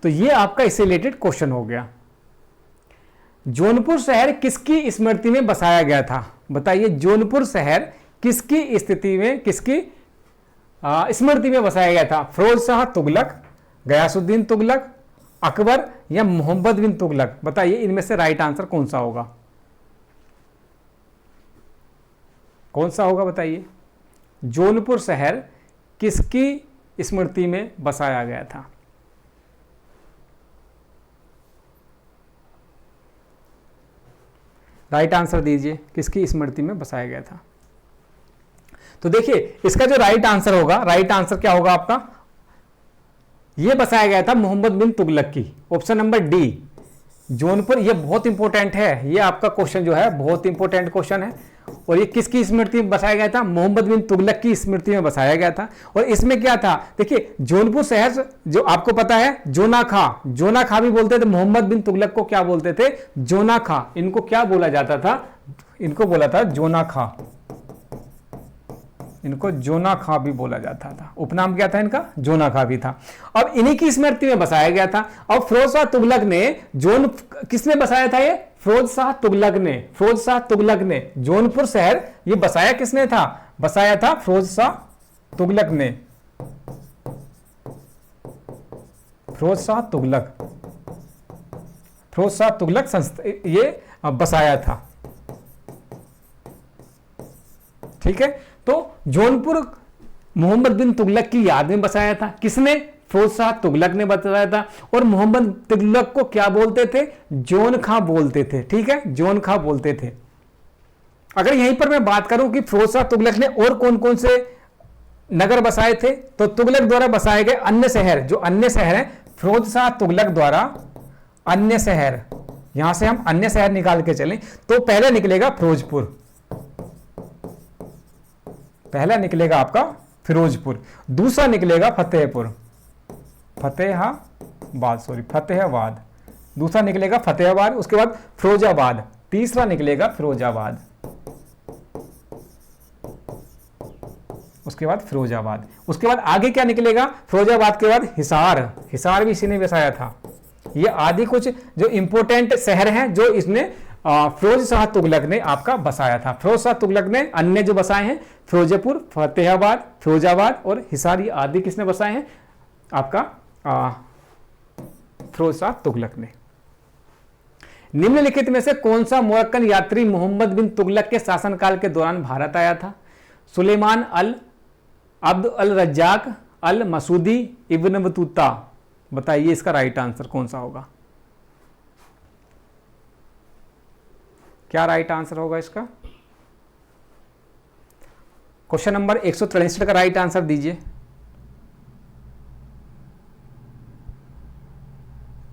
तो ये आपका इससे रिलेटेड क्वेश्चन हो गया। जौनपुर शहर किसकी स्मृति में बसाया गया था? बताइए, जौनपुर शहर किसकी स्थिति में, किसकी स्मृति में बसाया गया था? फिरोज शाह तुगलक, गयासुद्दीन तुगलक, अकबर या मोहम्मद बिन तुगलक? बताइए इनमें से राइट आंसर कौन सा होगा? कौन सा होगा बताइए? जौनपुर शहर किसकी स्मृति में बसाया गया था? राइट आंसर दीजिए, किसकी स्मृति में बसाया गया था? तो देखिए इसका जो राइट आंसर होगा, राइट आंसर क्या होगा आपका? यह बसाया गया था मोहम्मद बिन तुगलक की, ऑप्शन नंबर डी, जौनपुर। ये बहुत इंपॉर्टेंट है, ये आपका क्वेश्चन जो है बहुत इंपॉर्टेंट क्वेश्चन है। और ये किसकी स्मृति में बसाया गया था? मोहम्मद बिन तुगलक की स्मृति में बसाया गया था। और इसमें क्या था? देखिए जौनपुर शहर जो आपको पता है, जोना खां, जोना खां भी बोलते थे। मोहम्मद बिन तुगलक को क्या बोलते थे? जोना खां। इनको क्या बोला जाता था? इनको बोला था जोना खां, इनको जोना खां भी बोला जाता था। उपनाम क्या था इनका? जोना खां भी था। अब इन्हीं की स्मृति में बसाया गया था। अब फिरोज शाह तुगलक ने किसने बसाया था? ये फिरोज शाह तुगलक ने, फिरोज शाह तुगलक ने जौनपुर शहर ये बसाया किसने था? बसाया था फिरोज शाह तुगलक ने, फिरोज शाह तुगलक, फिरोज शाह तुगलक ये बसाया था। ठीक है, तो जौनपुर मोहम्मद बिन तुगलक की याद में बसाया था। किसने? फिरोज शाह तुगलक ने बताया था। और मोहम्मद तुगलक को क्या बोलते थे? जोन खां बोलते थे। ठीक है, जोन खां बोलते थे। अगर यहीं पर मैं बात करूं कि फिरोज शाह तुगलक ने और कौन कौन से नगर बसाए थे, तो तुगलक द्वारा बसाए गए अन्य शहर, जो अन्य शहर हैं फिरोज शाह तुगलक द्वारा, अन्य शहर, यहां से हम अन्य शहर निकाल के चलें तो पहले निकलेगा फिरोजपुर, पहला निकलेगा आपका फिरोजपुर, दूसरा निकलेगा फतेहपुर, फतेहाबाद, दूसरा निकलेगा फतेहाबाद, उसके बाद फिरोजाबाद, तीसरा निकलेगा फिरोजाबाद, उसके बाद फिरोजाबाद, उसके बाद आगे क्या निकलेगा? फिरोजाबाद के बाद हिसार, हिसार भी इसी ने बसाया था। ये आदि कुछ जो इंपोर्टेंट शहर हैं जो इसने फिरोज शाह तुगलक ने आपका बसाया था। फिरोज शाह तुगलक ने अन्य जो बसाए हैं फिरोजपुर, फतेहाबाद, फिरोजाबाद और हिसार, ये आदि किसने बसाए हैं? आपका फिरोज शाह तुगलक ने। निम्नलिखित में से कौन सा मोरक्कन यात्री मोहम्मद बिन तुगलक के शासनकाल के दौरान भारत आया था? सुलेमान अल अब्द अल रज्जाक, अल मसूदी, इब्न बतूता। बताइए इसका राइट आंसर कौन सा होगा? क्या राइट आंसर होगा इसका? क्वेश्चन नंबर 163 का राइट आंसर दीजिए।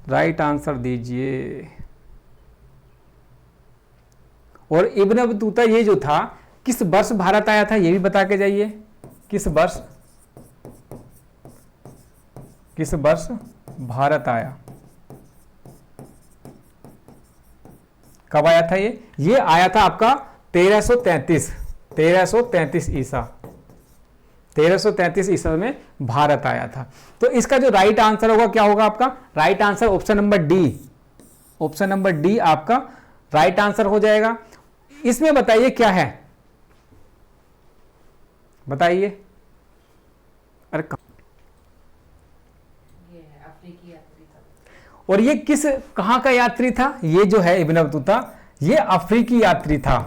राइट आंसर दीजिए। और इब्न बतूता ये जो था किस वर्ष भारत आया था ये भी बता के जाइए। किस वर्ष भारत आया? कब आया था ये आया था आपका 1333 ईसा, 1333 ईसा में भारत आया था। तो इसका जो राइट आंसर होगा क्या होगा आपका? Right answer option number D, option number D आपका राइट आंसर हो जाएगा। इसमें बताइए क्या है, बताइए। अरे और ये कहां का यात्री था? ये जो है इब्न बतूता ये अफ्रीकी यात्री था।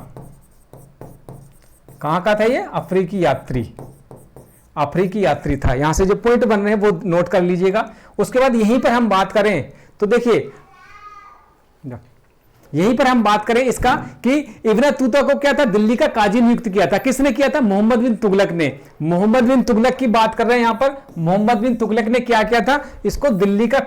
कहां का था ये? अफ्रीकी यात्री था। यहां से जो पॉइंट बन रहे हैं वो नोट कर लीजिएगा। उसके बाद यहीं पर हम बात करें तो देखिए, यहीं पर हम बात करें इसका कि इब्न बतूता को क्या था? दिल्ली का काजी नियुक्त किया था। किसने किया था? मोहम्मद बिन तुगलक ने। मोहम्मद बिन तुगलक की बात कर रहे हैं यहां पर। मोहम्मद बिन तुगलक ने क्या किया था? इसको दिल्ली का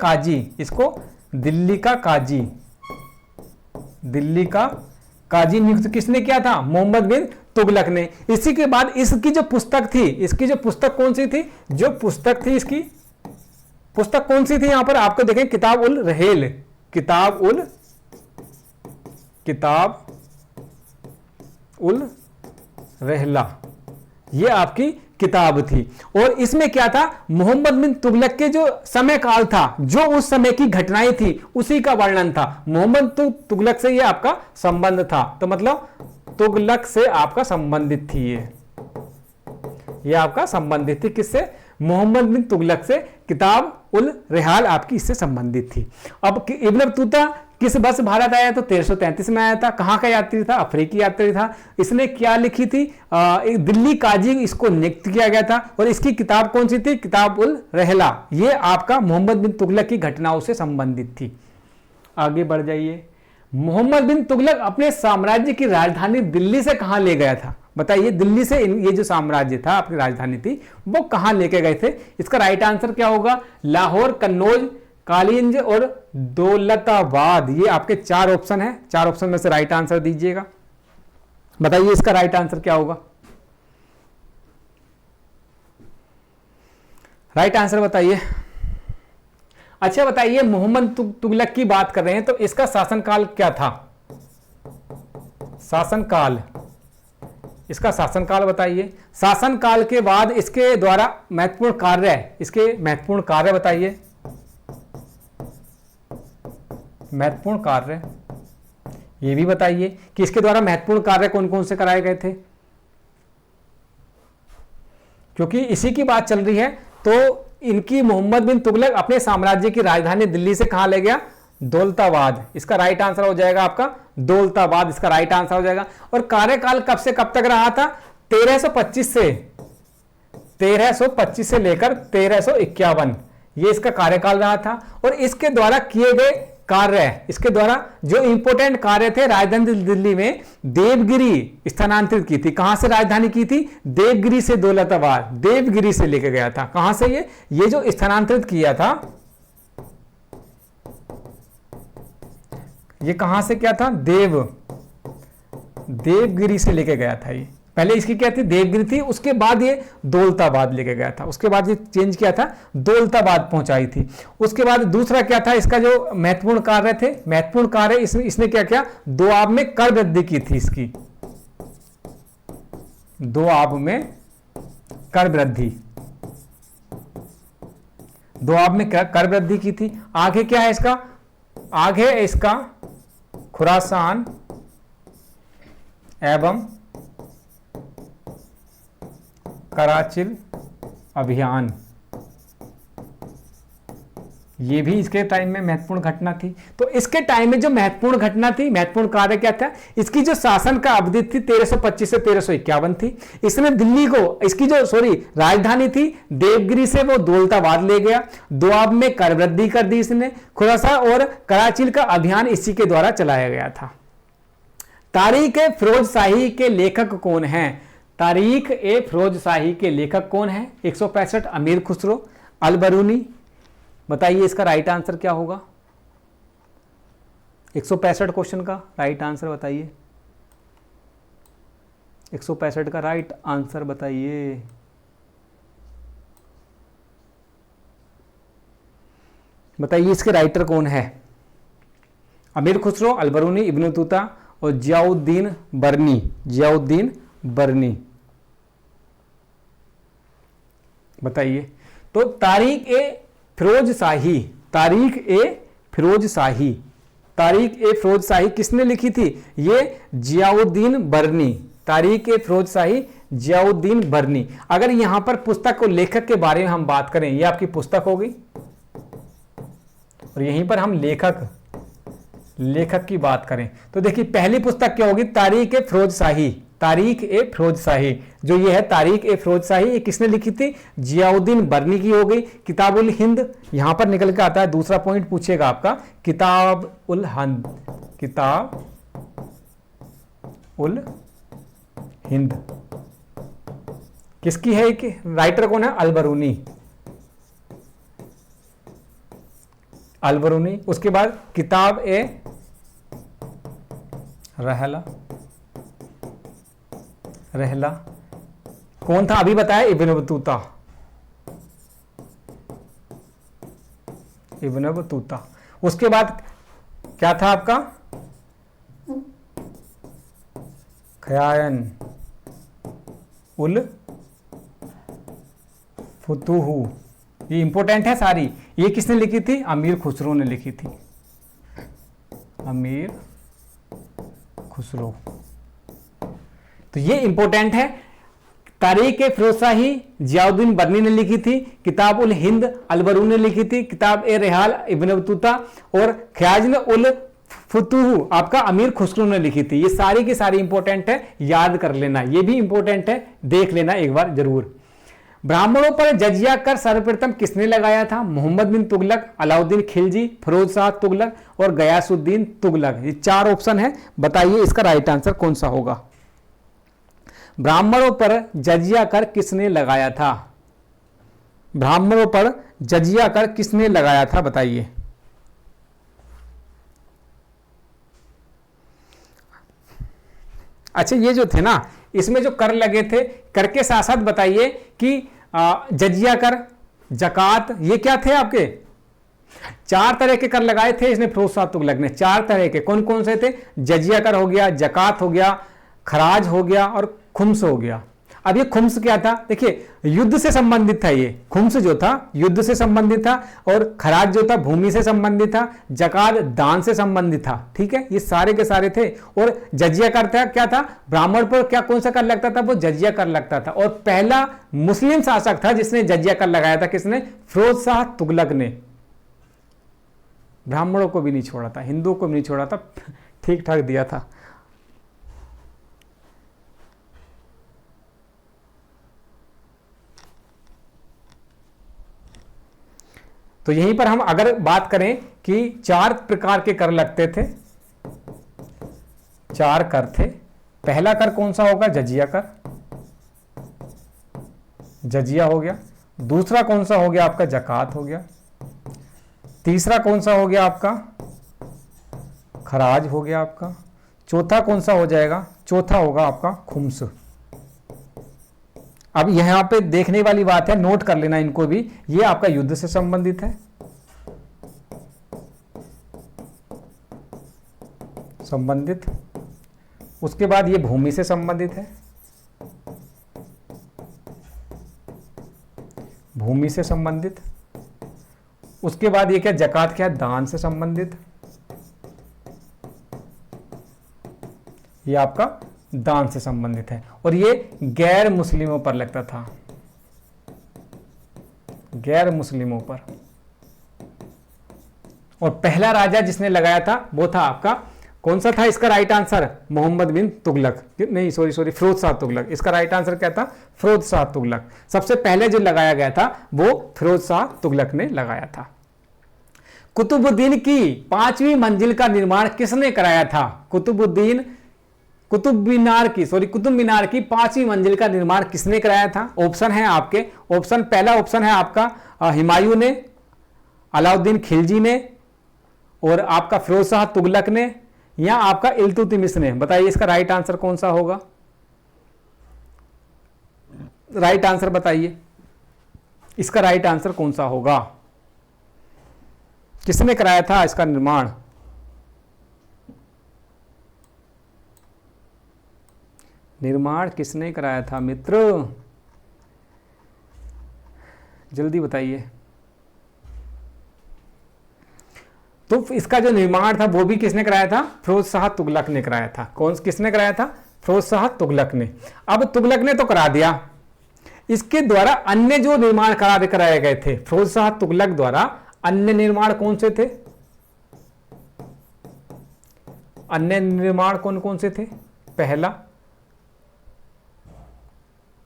काजी नियुक्त किसने किया था? मोहम्मद बिन तुगलक ने। इसी के बाद इसकी जो पुस्तक थी, इसकी जो पुस्तक कौन सी थी? जो पुस्तक थी इसकी पुस्तक कौन सी थी? यहां पर आपको देखें, किताब उल रहला, ये आपकी किताब थी। और इसमें क्या था? मोहम्मद बिन तुगलक के जो समय काल था, जो उस समय की घटनाएं थी, उसी का वर्णन था। मोहम्मद तुगलक से ये आपका संबंध था, तो मतलब तुगलक से आपका संबंधित थी। ये आपका संबंधित थी किससे? मोहम्मद बिन तुगलक से। किताब उल रिहाल आपकी इससे संबंधित थी। अब इब्न बतूता किस वर्ष भारत आया? तो 1333 में आया था। कहां का यात्री था? अफ्रीकी यात्री था। इसने क्या लिखी थी? एक दिल्ली काजी इसको नियुक्त किया गया था। और इसकी किताब कौन सी थी? किताब उल रहला। ये आपका मोहम्मद बिन तुगलक की घटनाओं से संबंधित थी। आगे बढ़ जाइए। मोहम्मद बिन तुगलक अपने साम्राज्य की राजधानी दिल्ली से कहां ले गया था? बताइए, दिल्ली से ये जो साम्राज्य था, आपकी राजधानी थी, वो कहां लेके गए थे? इसका राइट आंसर क्या होगा? लाहौर, कन्नौज, कालिंज और दौलताबाद। ये आपके 4 ऑप्शन है। 4 ऑप्शन में से राइट आंसर दीजिएगा। बताइए इसका राइट आंसर क्या होगा? राइट आंसर बताइए। अच्छा बताइए, मोहम्मद तुगलक की बात कर रहे हैं तो इसका शासनकाल क्या था? शासनकाल, इसका शासनकाल बताइए। शासनकाल के बाद इसके द्वारा महत्वपूर्ण कार्य, इसके महत्वपूर्ण कार्य बताइए। महत्वपूर्ण कार्य ये भी बताइए कि इसके द्वारा महत्वपूर्ण कार्य कौन कौन से कराए गए थे, क्योंकि इसी की बात चल रही है। तो इनकी मोहम्मद बिन तुगलक अपने साम्राज्य की राजधानी दिल्ली से कहां ले गया? दौलताबाद। इसका राइट आंसर हो जाएगा आपका दौलताबाद, इसका राइट आंसर हो जाएगा। और कार्यकाल कब से कब तक रहा था? 1325 से लेकर 1351, ये इसका कार्यकाल रहा था। और इसके द्वारा किए गए कार्य, इसके द्वारा जो इंपोर्टेंट कार्य थे, राजधानी दिल्ली में देवगिरी स्थानांतरित की थी। कहां से राजधानी की थी? देवगिरी से दौलताबाद, देवगिरी से लेकर गया था। कहां से ये जो स्थानांतरित किया था, ये कहां से क्या था? देवगिरी से लेके गया था। ये पहले इसकी क्या थी? देवगिरी थी, उसके बाद ये दौलताबाद लेके गया था, उसके बाद ये चेंज किया था, दौलताबाद पहुंचाई थी। उसके बाद दूसरा क्या था इसका जो महत्वपूर्ण कार्य थे? महत्वपूर्ण कार्य इसने क्या किया? दोआब में कर वृद्धि की थी। इसकी दोआब में कर वृद्धि, दोआब में कर वृद्धि की थी। आगे क्या है इसका? आगे इसका खुरासान एवं कराचिल अभियान, ये भी इसके टाइम में महत्वपूर्ण घटना थी। तो इसके टाइम में जो महत्वपूर्ण घटना थी, महत्वपूर्ण कार्य क्या था? इसकी जो शासन का अवधि थी 1325 से 1351 थी। इसने दिल्ली को, इसकी जो राजधानी थी देवगिरी से वो दौलताबाद ले गया। दोआब में कर वृद्धि कर दी इसने। खुरासान और कराचिल का अभियान इसी के द्वारा चलाया गया था। तारीख-ए-फिरोज शाही के लेखक कौन हैं? तारीख-ए-फिरोज शाही के लेखक कौन है? 165 अमीर खुसरो, अलबरूनी। बताइए इसका राइट आंसर क्या होगा? 165 क्वेश्चन का राइट आंसर बताइए। 165 का राइट आंसर बताइए। बताइए इसके राइटर कौन है? अमीर खुसरो, अलबरूनी, इब्न बतूता और जियाउद्दीन बरनी। जियाउद्दीन बरनी बताइए। तो तारीख-ए-फिरोज शाही, तारीख-ए-फिरोज शाही, तारीख-ए-फिरोज शाही किसने लिखी थी? ये जियाउद्दीन बरनी। तारीख-ए-फिरोज शाही जियाउद्दीन बरनी। अगर यहां पर पुस्तक और लेखक के बारे में हम बात करें, ये आपकी पुस्तक होगी और यहीं पर हम लेखक की बात करें तो देखिए पहली पुस्तक क्या होगी? तारीख-ए-फिरोज शाही। तारीख-ए-फिरोज शाही जो ये है, तारीख-ए-फिरोज शाही, ये किसने लिखी थी? जियाउद्दीन बरनी की हो गई। किताबुल हिंद यहां पर निकल के आता है, दूसरा पॉइंट पूछेगा आपका। किताबुल हिंद, किताबुल हिंद किसकी है? कि राइटर कौन है? अलबरूनी, अलबरूनी। उसके बाद किताब-ए-रहला, रहला कौन था? अभी बताया, इब्न बतूता, इब्न बतूता। उसके बाद क्या था आपका? खयान उल फुतूहू, ये इंपॉर्टेंट है सारी। ये किसने लिखी थी? अमीर खुसरो ने लिखी थी। अमीर खुसरो, तो ये इंपॉर्टेंट है। तारीख-ए-फिरोज शाही जियाउद्दीन बरनी ने लिखी थी। किताब-उल हिंद अलबरून ने लिखी थी। किताब-ए-रहल इब्न बतूता और ख्याजन उल फुतूह आपका अमीर खुसरो ने लिखी थी। ये सारी की सारी इंपॉर्टेंट है, याद कर लेना। ये भी इंपॉर्टेंट है, देख लेना एक बार जरूर। ब्राह्मणों पर जजिया कर सर्वप्रथम किसने लगाया था? मोहम्मद बिन तुगलक, अलाउद्दीन खिलजी, फिरोज शाह तुगलक और गयासुद्दीन तुगलक। ये चार ऑप्शन है, बताइए इसका राइट आंसर कौन सा होगा? ब्राह्मणों पर जजिया कर किसने लगाया था? ब्राह्मणों पर जजिया कर किसने लगाया था? बताइए। अच्छा, ये जो थे ना, इसमें जो कर लगे थे, कर के साथ साथ बताइए कि जजिया कर, जकात, ये क्या थे आपके? 4 तरह के कर लगाए थे इसने फिरोज शाह तुगलक ने, 4 तरह के। कौन कौन से थे? जजिया कर हो गया, जकात हो गया, खराज हो गया और खुम्स हो गया। अब ये खुम्स क्या था? देखिए युद्ध से संबंधित था, ये खुम्स जो था युद्ध से संबंधित था, और खराज जो था भूमि से संबंधित था, जकात दान से संबंधित था। ठीक है, ये सारे के सारे थे। और जजिया कर था क्या था? ब्राह्मण पर क्या कौन सा कर लगता था? वो जजिया कर लगता था। और पहला मुस्लिम शासक था जिसने जजिया कर लगाया था, किसने? फिरोज शाह तुगलक ने। ब्राह्मणों को भी नहीं छोड़ा था, हिंदुओं को भी नहीं छोड़ा था, ठीक ठाक दिया था। तो यहीं पर हम अगर बात करें कि 4 प्रकार के कर लगते थे, 4 कर थे। पहला कर कौन सा होगा? जजिया कर, जजिया हो गया। दूसरा कौन सा हो गया आपका? जकात हो गया। तीसरा कौन सा हो गया आपका? खराज हो गया आपका। चौथा कौन सा हो जाएगा? चौथा होगा आपका खुम्स। अब यहां पे देखने वाली बात है, नोट कर लेना इनको भी, ये आपका युद्ध से संबंधित है, संबंधित। उसके बाद ये भूमि से संबंधित है, भूमि से संबंधित। उसके बाद ये क्या? जकात क्या? दान से संबंधित। ये आपका दान से संबंधित है। और ये गैर मुस्लिमों पर लगता था, गैर मुस्लिमों पर। और पहला राजा जिसने लगाया था वो था आपका, कौन सा था इसका राइट आंसर? मोहम्मद बिन तुगलक, नहीं सॉरी फिरोज शाह तुगलक। इसका राइट आंसर क्या था? फिरोज शाह तुगलक। सबसे पहले जो लगाया गया था वो फिरोज शाह तुगलक ने लगाया था। कुतुबुद्दीन की 5वीं मंजिल का निर्माण किसने कराया था? कुतुब मीनार की 5वीं मंजिल का निर्माण किसने कराया था? ऑप्शन है आपके, पहला ऑप्शन है आपका हुमायूं ने, अलाउद्दीन खिलजी ने, और आपका फिरोज शाह तुगलक ने, या आपका इल्तुतमिश ने। बताइए इसका राइट आंसर कौन सा होगा? राइट आंसर बताइए, इसका राइट आंसर कौन सा होगा? किसने कराया था इसका निर्माण? निर्माण किसने कराया था मित्र? जल्दी बताइए। तो इसका जो निर्माण था वो भी किसने कराया था? फिरोज शाह तुगलक ने कराया था। किसने कराया था? फिरोज शाह तुगलक ने। अब तुगलक ने तो करा दिया, इसके द्वारा अन्य जो निर्माण कराए गए थे फिरोज शाह तुगलक द्वारा, अन्य निर्माण कौन से थे? अन्य निर्माण कौन कौन से थे?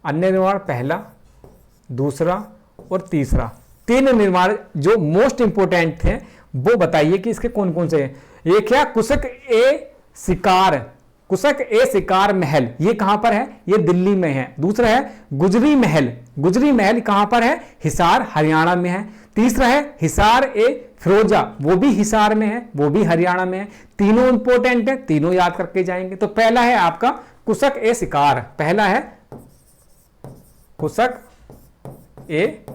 अन्य निर्माण पहला, दूसरा और तीसरा, 3 निर्माण जो मोस्ट इंपोर्टेंट थे वो बताइए कि इसके कौन कौन से हैं। एक क्या? कुशक ए शिकार महल, ये कहां पर है? ये दिल्ली में है। दूसरा है गुजरी महल कहां पर है? हिसार हरियाणा में है। तीसरा है हिसार ए फिरोजा, वो भी हिसार में है, वो भी हरियाणा में है। तीनों इंपोर्टेंट है, तीनों याद करके जाएंगे। तो पहला है आपका कुशक ए शिकार, पहला है कुशक ए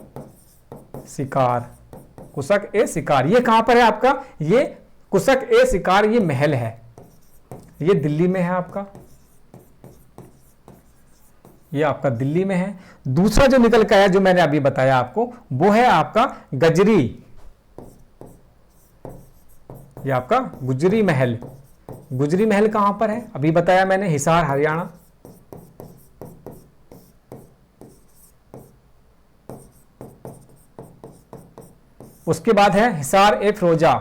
शिकार, कुशक ए शिकार। ये कहां पर है आपका? ये कुशक ए शिकार, ये महल है, ये दिल्ली में है आपका, ये आपका दिल्ली में है। दूसरा जो निकल के आया जो मैंने अभी बताया आपको, वो है आपका गजरी, ये आपका गुजरी महल। गुजरी महल कहां पर है? अभी बताया मैंने, हिसार हरियाणा। उसके बाद है हिसार ए फिरोजा,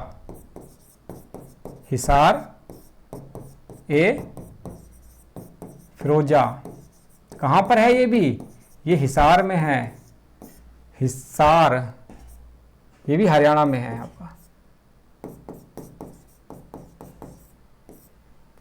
हिसार ए फिरोजा कहां पर है? ये भी ये हिसार में है, हिसार, ये भी हरियाणा में है आपका।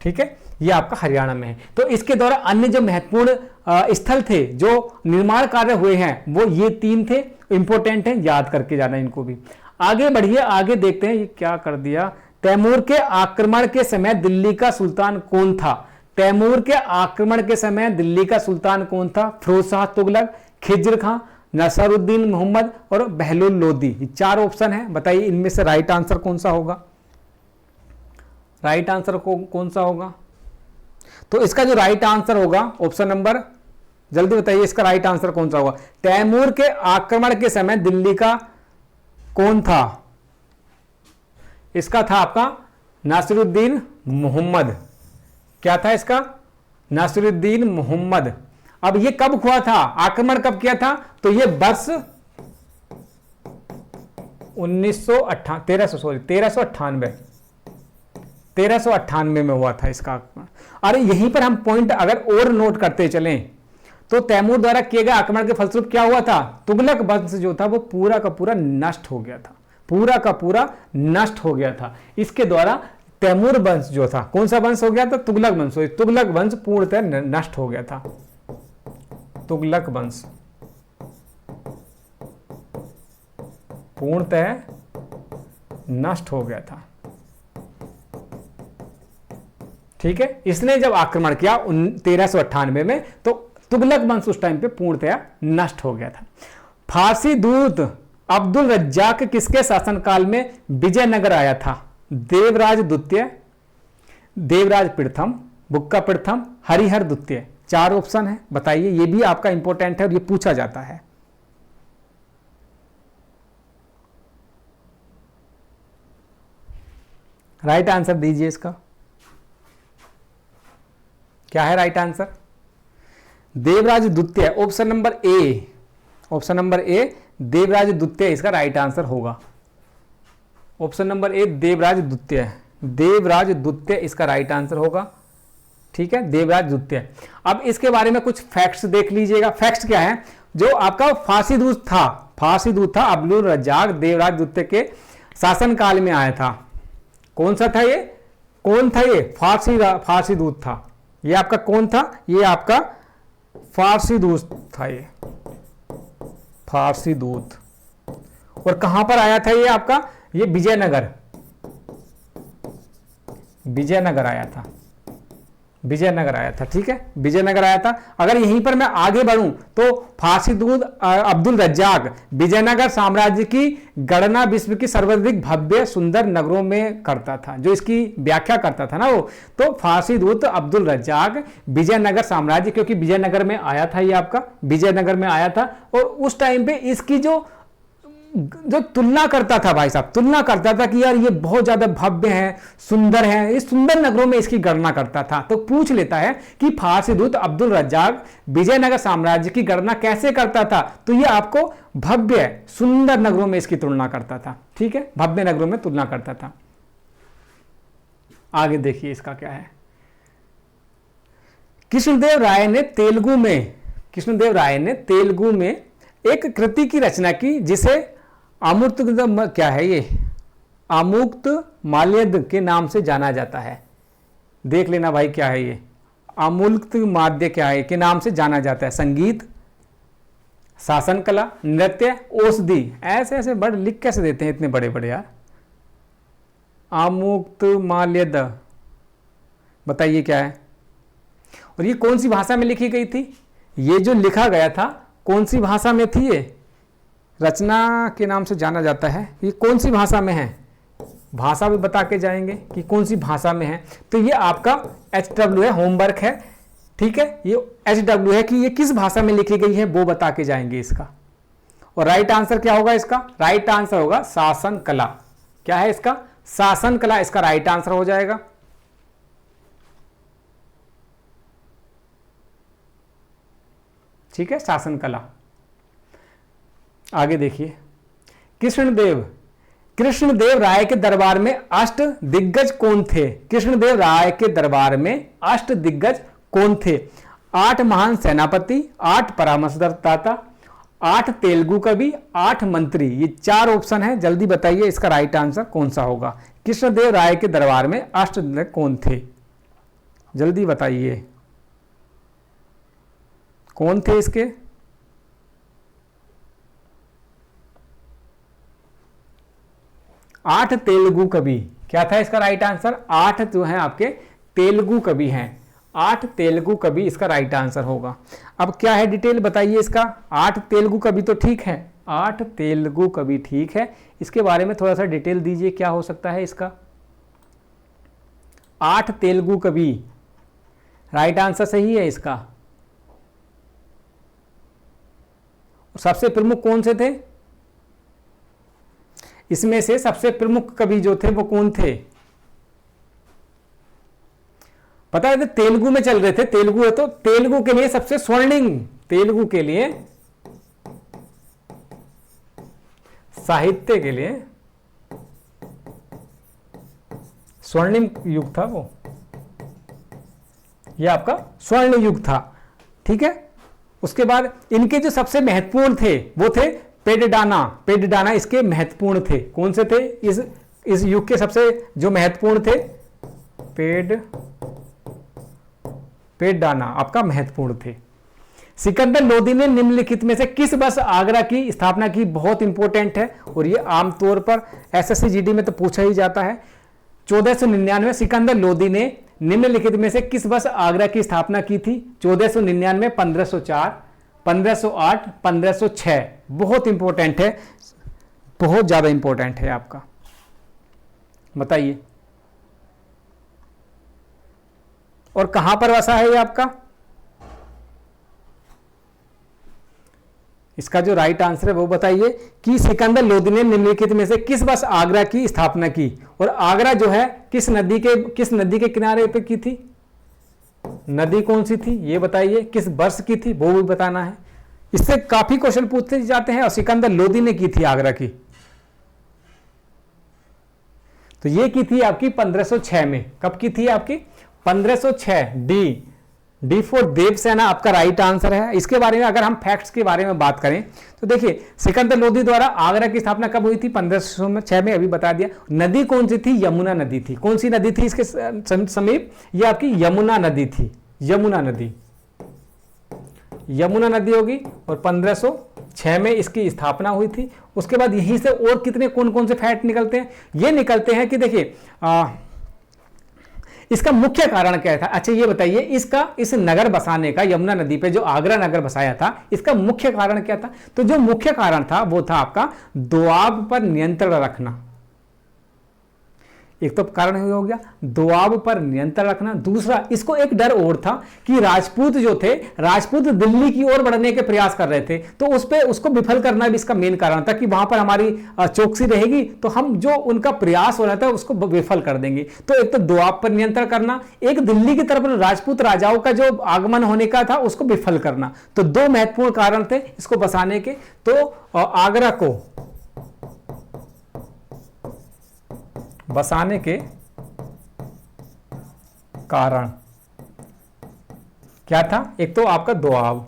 ठीक है, ये आपका हरियाणा में है। तो इसके द्वारा अन्य जो महत्वपूर्ण स्थल थे जो निर्माण कार्य हुए हैं वो ये 3 थे, इंपोर्टेंट है, याद करके जाना इनको भी। आगे बढ़िए, आगे देखते हैं ये क्या कर दिया। तैमूर के आक्रमण के समय दिल्ली का सुल्तान कौन था? तैमूर के आक्रमण के समय दिल्ली का सुल्तान कौन था? फिरोज शाह तुगलक, खिज्र खां, नसरुद्दीन मोहम्मद और बहलुल लोदी। ये 4 ऑप्शन है, बताइए इनमें से राइट आंसर कौन सा होगा? राइट आंसर कौन सा होगा? तो इसका जो राइट आंसर होगा ऑप्शन नंबर, जल्दी बताइए इसका राइट आंसर कौन सा होगा? तैमूर के आक्रमण के समय दिल्ली का कौन था? इसका था आपका नासिरुद्दीन मोहम्मद। क्या था इसका? नासिरुद्दीन मोहम्मद। अब ये कब हुआ था, आक्रमण कब किया था? तो ये वर्ष 1398 में हुआ था इसका आक्रमण। अरे यहीं पर हम पॉइंट अगर और नोट करते चलें तो तैमूर द्वारा किए गए आक्रमण के फलस्वरूप क्या हुआ था? तुगलक वंश जो था वो पूरा का पूरा नष्ट हो गया था, पूरा का पूरा नष्ट हो गया था। इसके द्वारा तैमूर वंश जो था, कौन सा वंश हो गया था? तुगलक वंश। तुगलक वंश पूर्णतः नष्ट हो गया था। तुगलक वंश पूर्णतः नष्ट हो गया था। ठीक है, इसने जब आक्रमण किया 1398 में तो तुगलक वंश उस टाइम पे पूर्णतया नष्ट हो गया था। फारसी दूत अब्दुल रज्जाक किसके शासनकाल में विजयनगर आया था? देवराज द्वितीय, देवराज प्रथम, बुक्का प्रथम, हरिहर द्वितीय। 4 ऑप्शन है, बताइए। ये भी आपका इंपॉर्टेंट है और ये पूछा जाता है। राइट आंसर दीजिए इसका। क्या है राइट आंसर? देवराज द्वितीय, option number A. Option number A Devraj द्वितीय इसका राइट आंसर होगा। ऑप्शन नंबर ए देवराज द्वितीय, देवराज द्वितीय इसका राइट आंसर होगा। ठीक है, देवराज द्वितीय। अब इसके बारे में कुछ फैक्ट्स देख लीजिएगा। फैक्ट्स क्या है? जो आपका फारसी दूत था अब्दुल रज्जाक देवराज द्वितीय के शासनकाल में आया था। कौन सा था ये? कौन था ये? फारसी दूत था। ये आपका कौन था? ये आपका फारसी दूत था। ये फारसी दूत। और कहां पर आया था ये आपका? ये विजयनगर आया था। विजयनगर आया था। ठीक है, विजयनगर आया था। अगर यहीं पर मैं आगे बढ़ूं तो फारसी दूत अब्दुल रज्जाक विजयनगर साम्राज्य की गणना विश्व की सर्वाधिक भव्य सुंदर नगरों में करता था, जो इसकी व्याख्या करता था ना वो। तो फारसी दूत अब्दुल रज्जाक विजयनगर साम्राज्य, क्योंकि विजयनगर में आया था, ये आपका विजयनगर में आया था। और उस टाइम पे इसकी जो तुलना करता था भाई साहब, तुलना करता था कि यार ये बहुत ज्यादा भव्य है, सुंदर है, इस सुंदर नगरों में इसकी गणना करता था। तो पूछ लेता है कि फारसी दूत अब्दुल रज्जाक विजयनगर साम्राज्य की गणना कैसे करता था? तो ये आपको भव्य सुंदर नगरों में इसकी तुलना करता था। ठीक है, भव्य नगरों में तुलना करता था। आगे देखिए इसका क्या है। कृष्णदेव राय ने तेलुगु में एक कृति की रचना की जिसे अमूर्त क्या है ये? अमुक्त माल्यद के नाम से जाना जाता है। देख लेना भाई क्या है ये? अमुक्त माद्य क्या है के नाम से जाना जाता है? संगीत, शासन कला, नृत्य, औषधि। ऐसे ऐसे बड़े लिख कैसे देते हैं इतने बड़े बड़े यार? अमुक्त माल्यद, बताइए क्या है? और ये कौन सी भाषा में लिखी गई थी? ये जो लिखा गया था कौन सी भाषा में थी? ये रचना के नाम से जाना जाता है। ये कौन सी भाषा में है? भाषा भी बता के जाएंगे कि कौन सी भाषा में है। तो ये आपका HW है, होमवर्क है। ठीक है, ये HW है कि ये किस भाषा में लिखी गई है वो बता के जाएंगे इसका। और राइट आंसर क्या होगा इसका? राइट आंसर होगा शासन कला। क्या है इसका? शासन कला इसका राइट आंसर हो जाएगा। ठीक है, शासन कला। आगे देखिए, कृष्णदेव राय के दरबार में अष्ट दिग्गज कौन थे? कृष्णदेव राय के दरबार में अष्ट दिग्गज कौन थे? 8 महान सेनापति, 8 परामर्शदाता, 8 तेलुगु कवि, 8 मंत्री। ये 4 ऑप्शन है, जल्दी बताइए इसका राइट आंसर कौन सा होगा? कृष्णदेव राय के दरबार में अष्ट दिग्गज कौन थे? जल्दी बताइए कौन थे इसके? आठ तेलुगु कवि। क्या था इसका राइट आंसर? 8 जो है आपके तेलुगु कवि हैं। 8 तेलुगु कवि इसका राइट आंसर होगा। अब क्या है डिटेल बताइए इसका। 8 तेलुगु कवि तो ठीक है, 8 तेलुगु कवि ठीक है, इसके बारे में थोड़ा सा डिटेल दीजिए, क्या हो सकता है इसका। 8 तेलुगु कवि, राइट आंसर सही है इसका। सबसे प्रमुख कौन से थे इसमें से? सबसे प्रमुख कवि जो थे वो कौन थे पता है? तो तेलुगु में चल रहे थे, तेलुगु है तो तेलुगु के लिए सबसे स्वर्णिम, तेलुगु के लिए साहित्य के लिए स्वर्णिम युग था वो, ये आपका स्वर्ण युग था, ठीक है। उसके बाद इनके जो सबसे महत्वपूर्ण थे वो थे पेडडाना, पेडडाना इसके महत्वपूर्ण थे। कौन से थे इस युग के सबसे जो महत्वपूर्ण थे? पेडडाना आपका महत्वपूर्ण थे। सिकंदर लोदी ने निम्नलिखित में से किस वर्ष आगरा की स्थापना की? बहुत इंपॉर्टेंट है और ये आमतौर पर एसएससी जीडी में तो पूछा ही जाता है। 1499 सिकंदर लोदी ने निम्नलिखित में से किस वर्ष आगरा की स्थापना की थी? 1499, 1504, 1508, 1506। बहुत इंपॉर्टेंट है, बहुत ज्यादा इंपॉर्टेंट है आपका, बताइए। और कहां पर बसा है ये आपका? इसका जो राइट आंसर है वो बताइए कि सिकंदर लोदी ने निम्नलिखित में से किस वर्ष आगरा की स्थापना की। और आगरा जो है किस नदी के किनारे पे की थी? नदी कौन सी थी ये बताइए, किस वर्ष की थी वो भी बताना है। इससे काफी क्वेश्चन पूछते जाते हैं और सिकंदर लोदी ने की थी आगरा की, तो ये की थी आपकी 1506 में। कब की थी आपकी? 1506। डी फॉर देवसेना आपका राइट आंसर है। इसके बारे में अगर हम फैक्ट्स के बारे में बात करें तो देखिए सिकंदर लोदी द्वारा आगरा की स्थापना कब हुई थी? 1506 में, अभी बता दिया। नदी कौन सी थी? यमुना नदी थी। कौन सी नदी थी इसके समीप? ये आपकी यमुना नदी थी, यमुना नदी, यमुना नदी होगी। और 1506 में इसकी स्थापना हुई थी। उसके बाद यहीं से और कितने कौन कौन से फैक्ट निकलते हैं? ये निकलते हैं कि देखिए इसका मुख्य कारण क्या था। अच्छा ये बताइए, इस नगर बसाने का, यमुना नदी पे जो आगरा नगर बसाया था, इसका मुख्य कारण क्या था? तो जो मुख्य कारण था वो था आपका दोआब पर नियंत्रण रखना। एक तो कारण हो गया दोआब पर नियंत्रण रखना। दूसरा, इसको एक डर और था कि राजपूत जो थे, राजपूत दिल्ली की ओर बढ़ने के प्रयास कर रहे थे, तो उसको विफल करना भी इसका मेन कारण था कि वहां पर हमारी चौकसी रहेगी तो हम जो उनका प्रयास हो रहा था उसको विफल कर देंगे। तो एक तो दोआब पर नियंत्रण करना, एक दिल्ली की तरफ राजपूत राजाओं का जो आगमन होने का था उसको विफल करना। तो दो महत्वपूर्ण कारण थे इसको बसाने के। तो आगरा को बसाने के कारण क्या था? एक तो आपका दोआब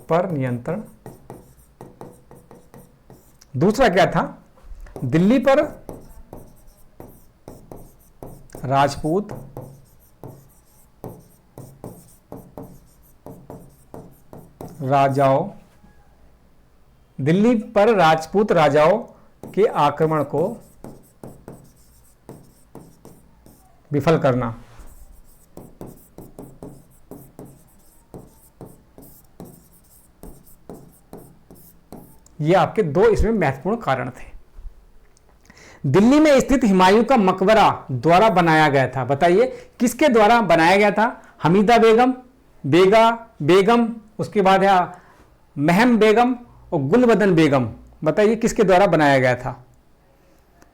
पर नियंत्रण, दूसरा क्या था? दिल्ली पर राजपूत राजाओं, दिल्ली पर राजपूत राजाओं के आक्रमण को विफल करना। ये आपके दो इसमें महत्वपूर्ण कारण थे। दिल्ली में स्थित हुमायूं का मकबरा द्वारा बनाया गया था। बताइए किसके द्वारा बनाया गया था? हमीदा बेगम, बेगम, उसके बाद है महम बेगम और गुलबदन बेगम। बताइए किसके द्वारा बनाया गया था?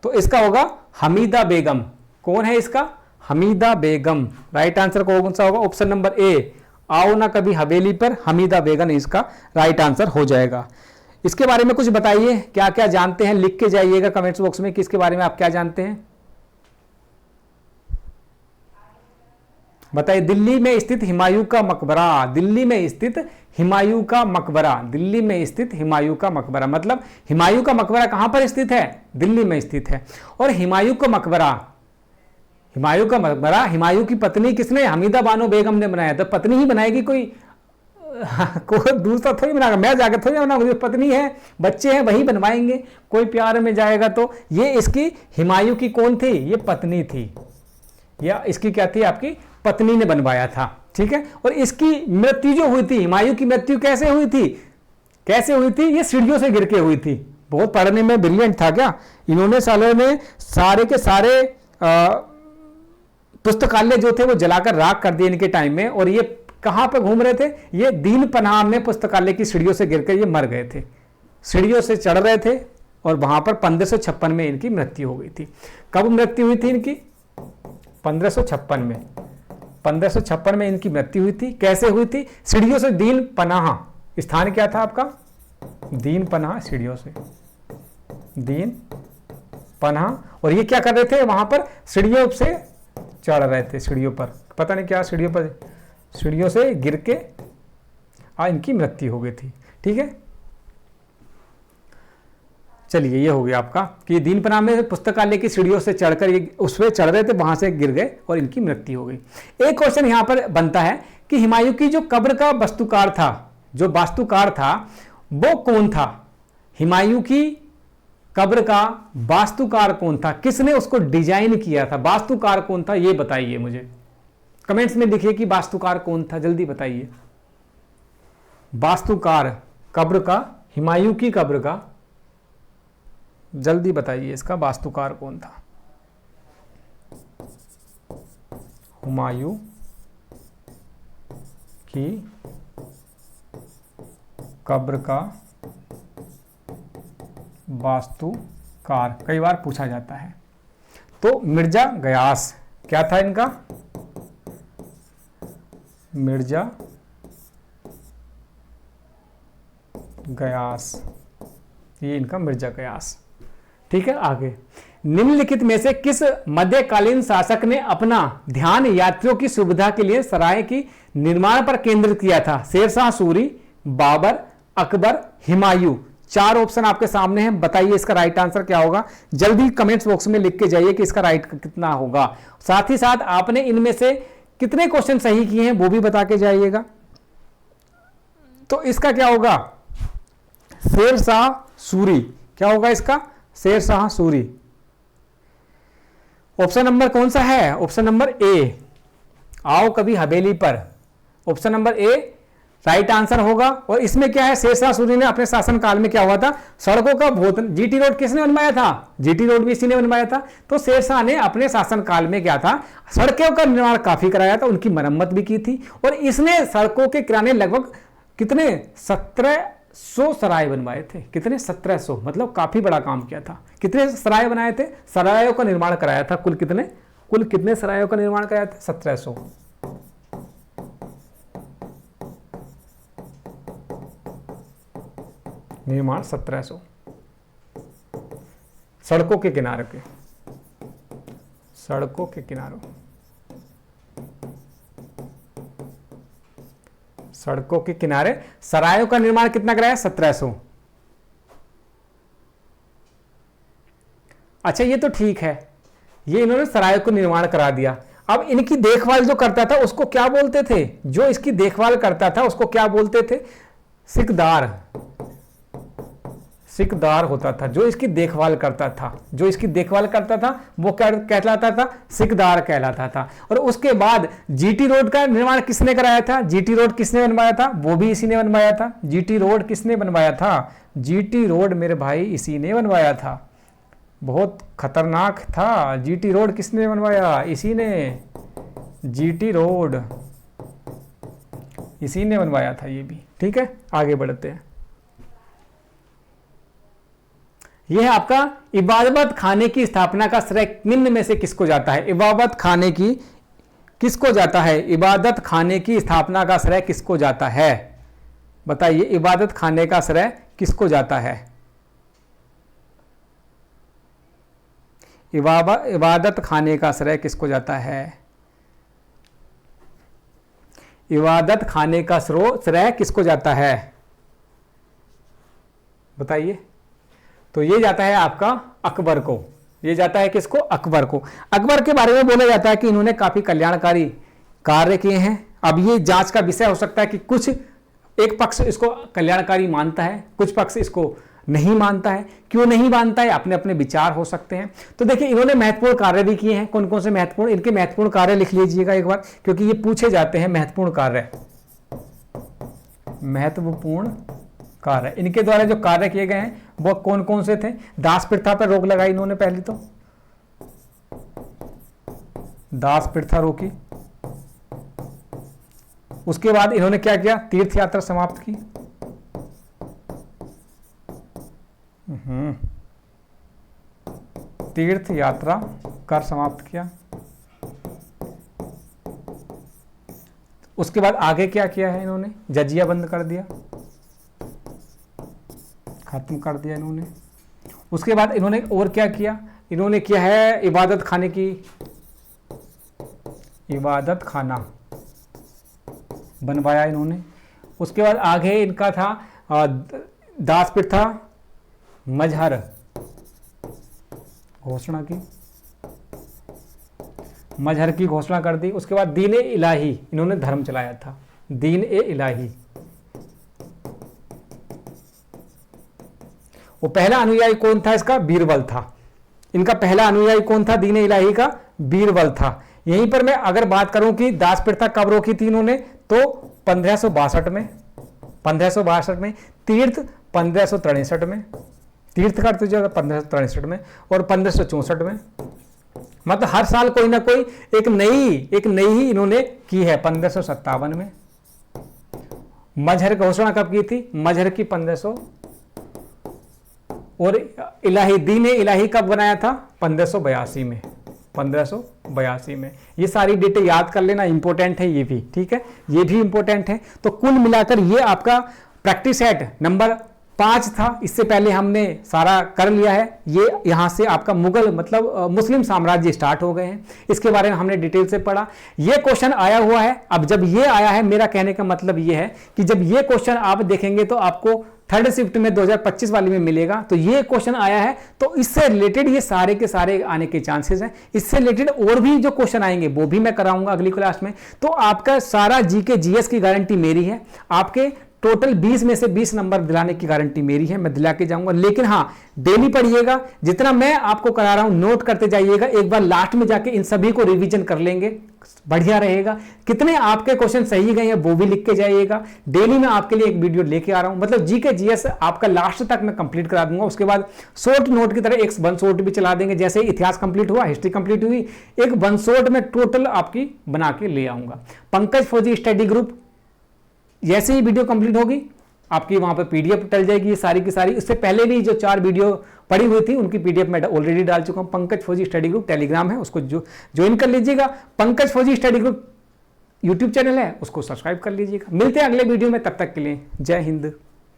तो इसका होगा हमीदा बेगम। कौन है इसका? हमीदा बेगम। राइट आंसर कौन सा होगा? ऑप्शन नंबर ए, आओ ना कभी हवेली पर, हमीदा बेगम इसका राइट आंसर हो जाएगा। इसके बारे में कुछ बताइए, क्या क्या जानते हैं? लिख के जाइएगा कमेंट्स बॉक्स में कि इसके बारे में आप क्या जानते हैं, बताइए। दिल्ली में स्थित हुमायूं का मकबरा, दिल्ली में स्थित हुमायूं का मकबरा, दिल्ली में स्थित हुमायूं का मकबरा, मतलब हुमायूं का मकबरा कहां पर स्थित है? दिल्ली में स्थित है। और हुमायूं का मकबरा, हुमायूं की पत्नी किसने? हमीदा बानो बेगम ने बनाया। तो पत्नी ही बनाएगी, कोई दूसरा थोड़ी बनाएगा, मैं जाकर थोड़ी बनाऊंगा। पत्नी है, बच्चे हैं, वही बनवाएंगे। कोई प्यार में जाएगा तो ये इसकी हुमायूं की कौन थी? ये पत्नी थी, या इसकी क्या थी, आपकी पत्नी ने बनवाया था, ठीक है। और इसकी मृत्यु जो हुई थी, हुमायूं की मृत्यु कैसे हुई थी, कैसे हुई थी, ये सीढ़ियों से गिर के हुई थी। बहुत पढ़ने में ब्रिलियंट था क्या, इन्होंने सालों ने सारे के सारे पुस्तकालय जो थे वो जलाकर राख कर दिए इनके टाइम में। और ये कहां पर घूम रहे थे, ये दीन पनाह में पुस्तकालय की सीढ़ियों से गिरकर ये मर गए थे, सीढ़ियों से चढ़ रहे थे और वहां पर 1556 में इनकी मृत्यु हो गई थी। कब मृत्यु हुई थी इनकी, 1556 में, 1556 में इनकी मृत्यु हुई थी। कैसे हुई थी, सीढ़ियों से दीन पनाह, स्थान क्या था आपका, दीन पनाह, सीढ़ियों से दीन पनाह। और ये क्या कर रहे थे, वहां पर सीढ़ियों से चढ़ रहे थे, सीढ़ियों पर, पता नहीं क्या सीढ़ियों पर, सीढ़ियों से गिर के इनकी मृत्यु हो गई थी, ठीक है। चलिए ये हो गया आपका कि दीन पनाह में पुस्तकालय की सीढ़ियों से चढ़कर ये उस पर चढ़ रहे थे, वहां से गिर गए और इनकी मृत्यु हो गई। एक क्वेश्चन यहां पर बनता है कि हुमायूं की जो कब्र का वास्तुकार था, जो वास्तुकार था वो कौन था, हुमायूं की कब्र का वास्तुकार कौन था, किसने उसको डिजाइन किया था, वास्तुकार कौन था, ये बताइए मुझे, कमेंट्स में लिखिए कि वास्तुकार कौन था, जल्दी बताइए। वास्तुकार कब्र का, हुमायूं की कब्र का, जल्दी बताइए इसका वास्तुकार कौन था। हुमायूं की कब्र का वास्तुकार कई बार पूछा जाता है। तो मिर्जा गयास, क्या था इनका, मिर्जा गयास, ये इनका मिर्जा गयास, ठीक है। आगे, निम्नलिखित में से किस मध्यकालीन शासक ने अपना ध्यान यात्रियों की सुविधा के लिए सराय की निर्माण पर केंद्रित किया था, शेरशाह सूरी, बाबर, अकबर, हुमायूं। 4 ऑप्शन आपके सामने हैं, बताइए इसका राइट आंसर क्या होगा, जल्दी कमेंट्स बॉक्स में लिख के जाइए कि इसका राइट कितना होगा। साथ ही साथ आपने इनमें से कितने क्वेश्चन सही किए हैं वो भी बता के जाइएगा। तो इसका क्या होगा, शेरशाह सूरी, क्या होगा इसका, शेरशाह सूरी। ऑप्शन नंबर कौन सा है, ऑप्शन नंबर ए, आओ कभी हवेली पर, ऑप्शन नंबर ए राइट आंसर होगा। और इसमें क्या है, शेरशाह सूरी ने अपने शासनकाल में क्या हुआ था, सड़कों का बहुत, जीटी रोड किसने बनवाया था, जीटी रोड भी इसी ने बनवाया था। तो शेरशाह ने अपने शासनकाल में क्या था, सड़कों का निर्माण काफी कराया था, उनकी मरम्मत भी की थी। और इसने सड़कों के किनारे लगभग कितने 1700 सराय बनवाए थे, कितने 1700, मतलब काफी बड़ा काम किया था। कितने सराय बनाए थे, सरायों का निर्माण कराया था, कुल कितने सरायों का निर्माण कराया था, 1700। निर्माण 1700 सड़कों के किनारे के, सड़कों के किनारों, सड़कों के किनारे सरायों का निर्माण कितना कराया, 1700। अच्छा ये तो ठीक है, ये इन्होंने सरायों को निर्माण करा दिया। अब इनकी देखभाल जो करता था उसको क्या बोलते थे, जो इसकी देखभाल करता था उसको क्या बोलते थे, सिकदार, सिकदार होता था जो इसकी देखभाल करता था, जो इसकी देखभाल करता था वो क्या कहलाता था, सिकदार कहलाता था। और उसके बाद जीटी रोड का निर्माण किसने कराया था, जीटी रोड किसने बनवाया था, वो भी इसी ने बनवाया था। जीटी रोड किसने बनवाया था, जीटी रोड मेरे भाई इसी ने बनवाया था, बहुत खतरनाक था। जीटी रोड किसने बनवाया, इसी ने, जीटी रोड इसी ने बनवाया था ये भी, ठीक है। आगे बढ़ते हैं, यह है आपका इबादत खाने की स्थापना का श्रेय निम्न में से किसको जाता है, इबादत खाने की किसको जाता है, इबादत खाने की स्थापना का श्रेय किसको जाता है, बताइए इबादत खाने का श्रेय किसको जाता है, इबादत खाने का श्रेय किसको जाता है, इबादत खाने का श्रेय किसको जाता है, बताइए। तो ये जाता है आपका अकबर को, ये जाता है किसको, अकबर को। अकबर के बारे में बोला जाता है कि इन्होंने काफी कल्याणकारी कार्य किए हैं। अब ये जांच का विषय हो सकता है कि कुछ एक पक्ष इसको कल्याणकारी मानता है, कुछ पक्ष इसको नहीं मानता है। क्यों नहीं मानता है, अपने अपने विचार हो सकते हैं। तो देखिए इन्होंने महत्वपूर्ण कार्य भी किए हैं। कौन कौन से महत्वपूर्ण, इनके महत्वपूर्ण कार्य लिख लीजिएगा एक बार, क्योंकि ये पूछे जाते हैं महत्वपूर्ण कार्य। महत्वपूर्ण कार्य, इनके द्वारा जो कार्य किए गए हैं वो कौन कौन से थे। दास प्रथा पर रोक लगाई इन्होंने, पहले तो दास प्रथा रोकी। उसके बाद इन्होंने क्या किया, तीर्थ यात्रा समाप्त की। तीर्थ यात्रा कर समाप्त किया। उसके बाद आगे क्या किया है इन्होंने, जजिया बंद कर दिया, खत्म कर दिया इन्होंने। उसके बाद इन्होंने और क्या किया, इन्होंने किया है इबादत खाने की, इबादत खाना बनवाया इन्होंने। उसके बाद आगे इनका था दास प्रथा मजहर घोषणा की, मजहर की घोषणा कर दी। उसके बाद दीन ए इलाही, इन्होंने धर्म चलाया था, दीन ए इलाही। वो पहला अनुयायी कौन था इसका, बीरबल था। इनका पहला अनुयायी कौन था दीन ए इलाही का, बीरबल था। यहीं पर मैं अगर बात करूं कि दास प्रथा कब रोकी थी इन्होंने, तो 1562 में, 1562 में, तीर्थ 1563 में, तीर्थ का अर्थ 1563 में, और 1564 में। मतलब हर साल कोई ना कोई एक नई ही इन्होंने की है। 1557 में मजहर की घोषणा कब की थी, मजहर की 1500, और इलाही दीन इलाही कब बनाया था, 1582 में, 1582 में। ये सारी डेटें याद कर लेना, इंपॉर्टेंट है ये भी, ठीक है, ये भी इंपॉर्टेंट है। तो कुल मिलाकर ये आपका प्रैक्टिस सेट नंबर 5 था। इससे पहले हमने सारा कर लिया है। ये यहाँ से आपका मुगल मतलब मुस्लिम साम्राज्य स्टार्ट हो गए हैं, इसके बारे में हमने डिटेल से पढ़ा। ये क्वेश्चन आया हुआ है। अब जब ये आया है, मेरा कहने का मतलब ये है कि जब ये क्वेश्चन आप देखेंगे तो आपको थर्ड शिफ्ट में 2025 वाली में मिलेगा। तो ये क्वेश्चन आया है, तो इससे रिलेटेड ये सारे के सारे आने के चांसेस हैं। इससे रिलेटेड और भी जो क्वेश्चन आएंगे वो भी मैं कराऊंगा अगली क्लास में। तो आपका सारा जीके जीएस की गारंटी मेरी है। आपके टोटल 20 में से 20 नंबर दिलाने की गारंटी मेरी है, मैं दिला के जाऊंगा। लेकिन हाँ, डेली पढ़िएगा, जितना मैं आपको करा रहा हूं नोट करते जाइएगा। एक बार लास्ट में जाके इन सभी को रिवीजन कर लेंगे, बढ़िया रहेगा। कितने आपके क्वेश्चन सही गए हैं वो भी लिख के जाइएगा। डेली मैं आपके लिए एक वीडियो लेके आ रहा हूं, मतलब जीके जीएस आपका लास्ट तक मैं कंप्लीट करा दूंगा। उसके बाद शॉर्ट नोट की तरह एक वन शॉर्ट भी चला देंगे। जैसे इतिहास कंप्लीट हुआ, हिस्ट्री कंप्लीट हुई, एक वन शॉर्ट में टोटल आपकी बना के ले आऊंगा। पंकज फौजी स्टडी ग्रुप, जैसे ही वीडियो कंप्लीट होगी आपकी वहां पे पीडीएफ डल जाएगी, ये सारी की सारी। इससे पहले भी जो 4 वीडियो पड़ी हुई थी उनकी पीडीएफ मैं ऑलरेडी डाल चुका हूं। पंकज फौजी स्टडी ग्रुप टेलीग्राम है, उसको ज्वाइन कर लीजिएगा। पंकज फौजी स्टडी ग्रुप यूट्यूब चैनल है, उसको सब्सक्राइब कर लीजिएगा। मिलते हैं अगले वीडियो में, तब तक के लिए जय हिंद।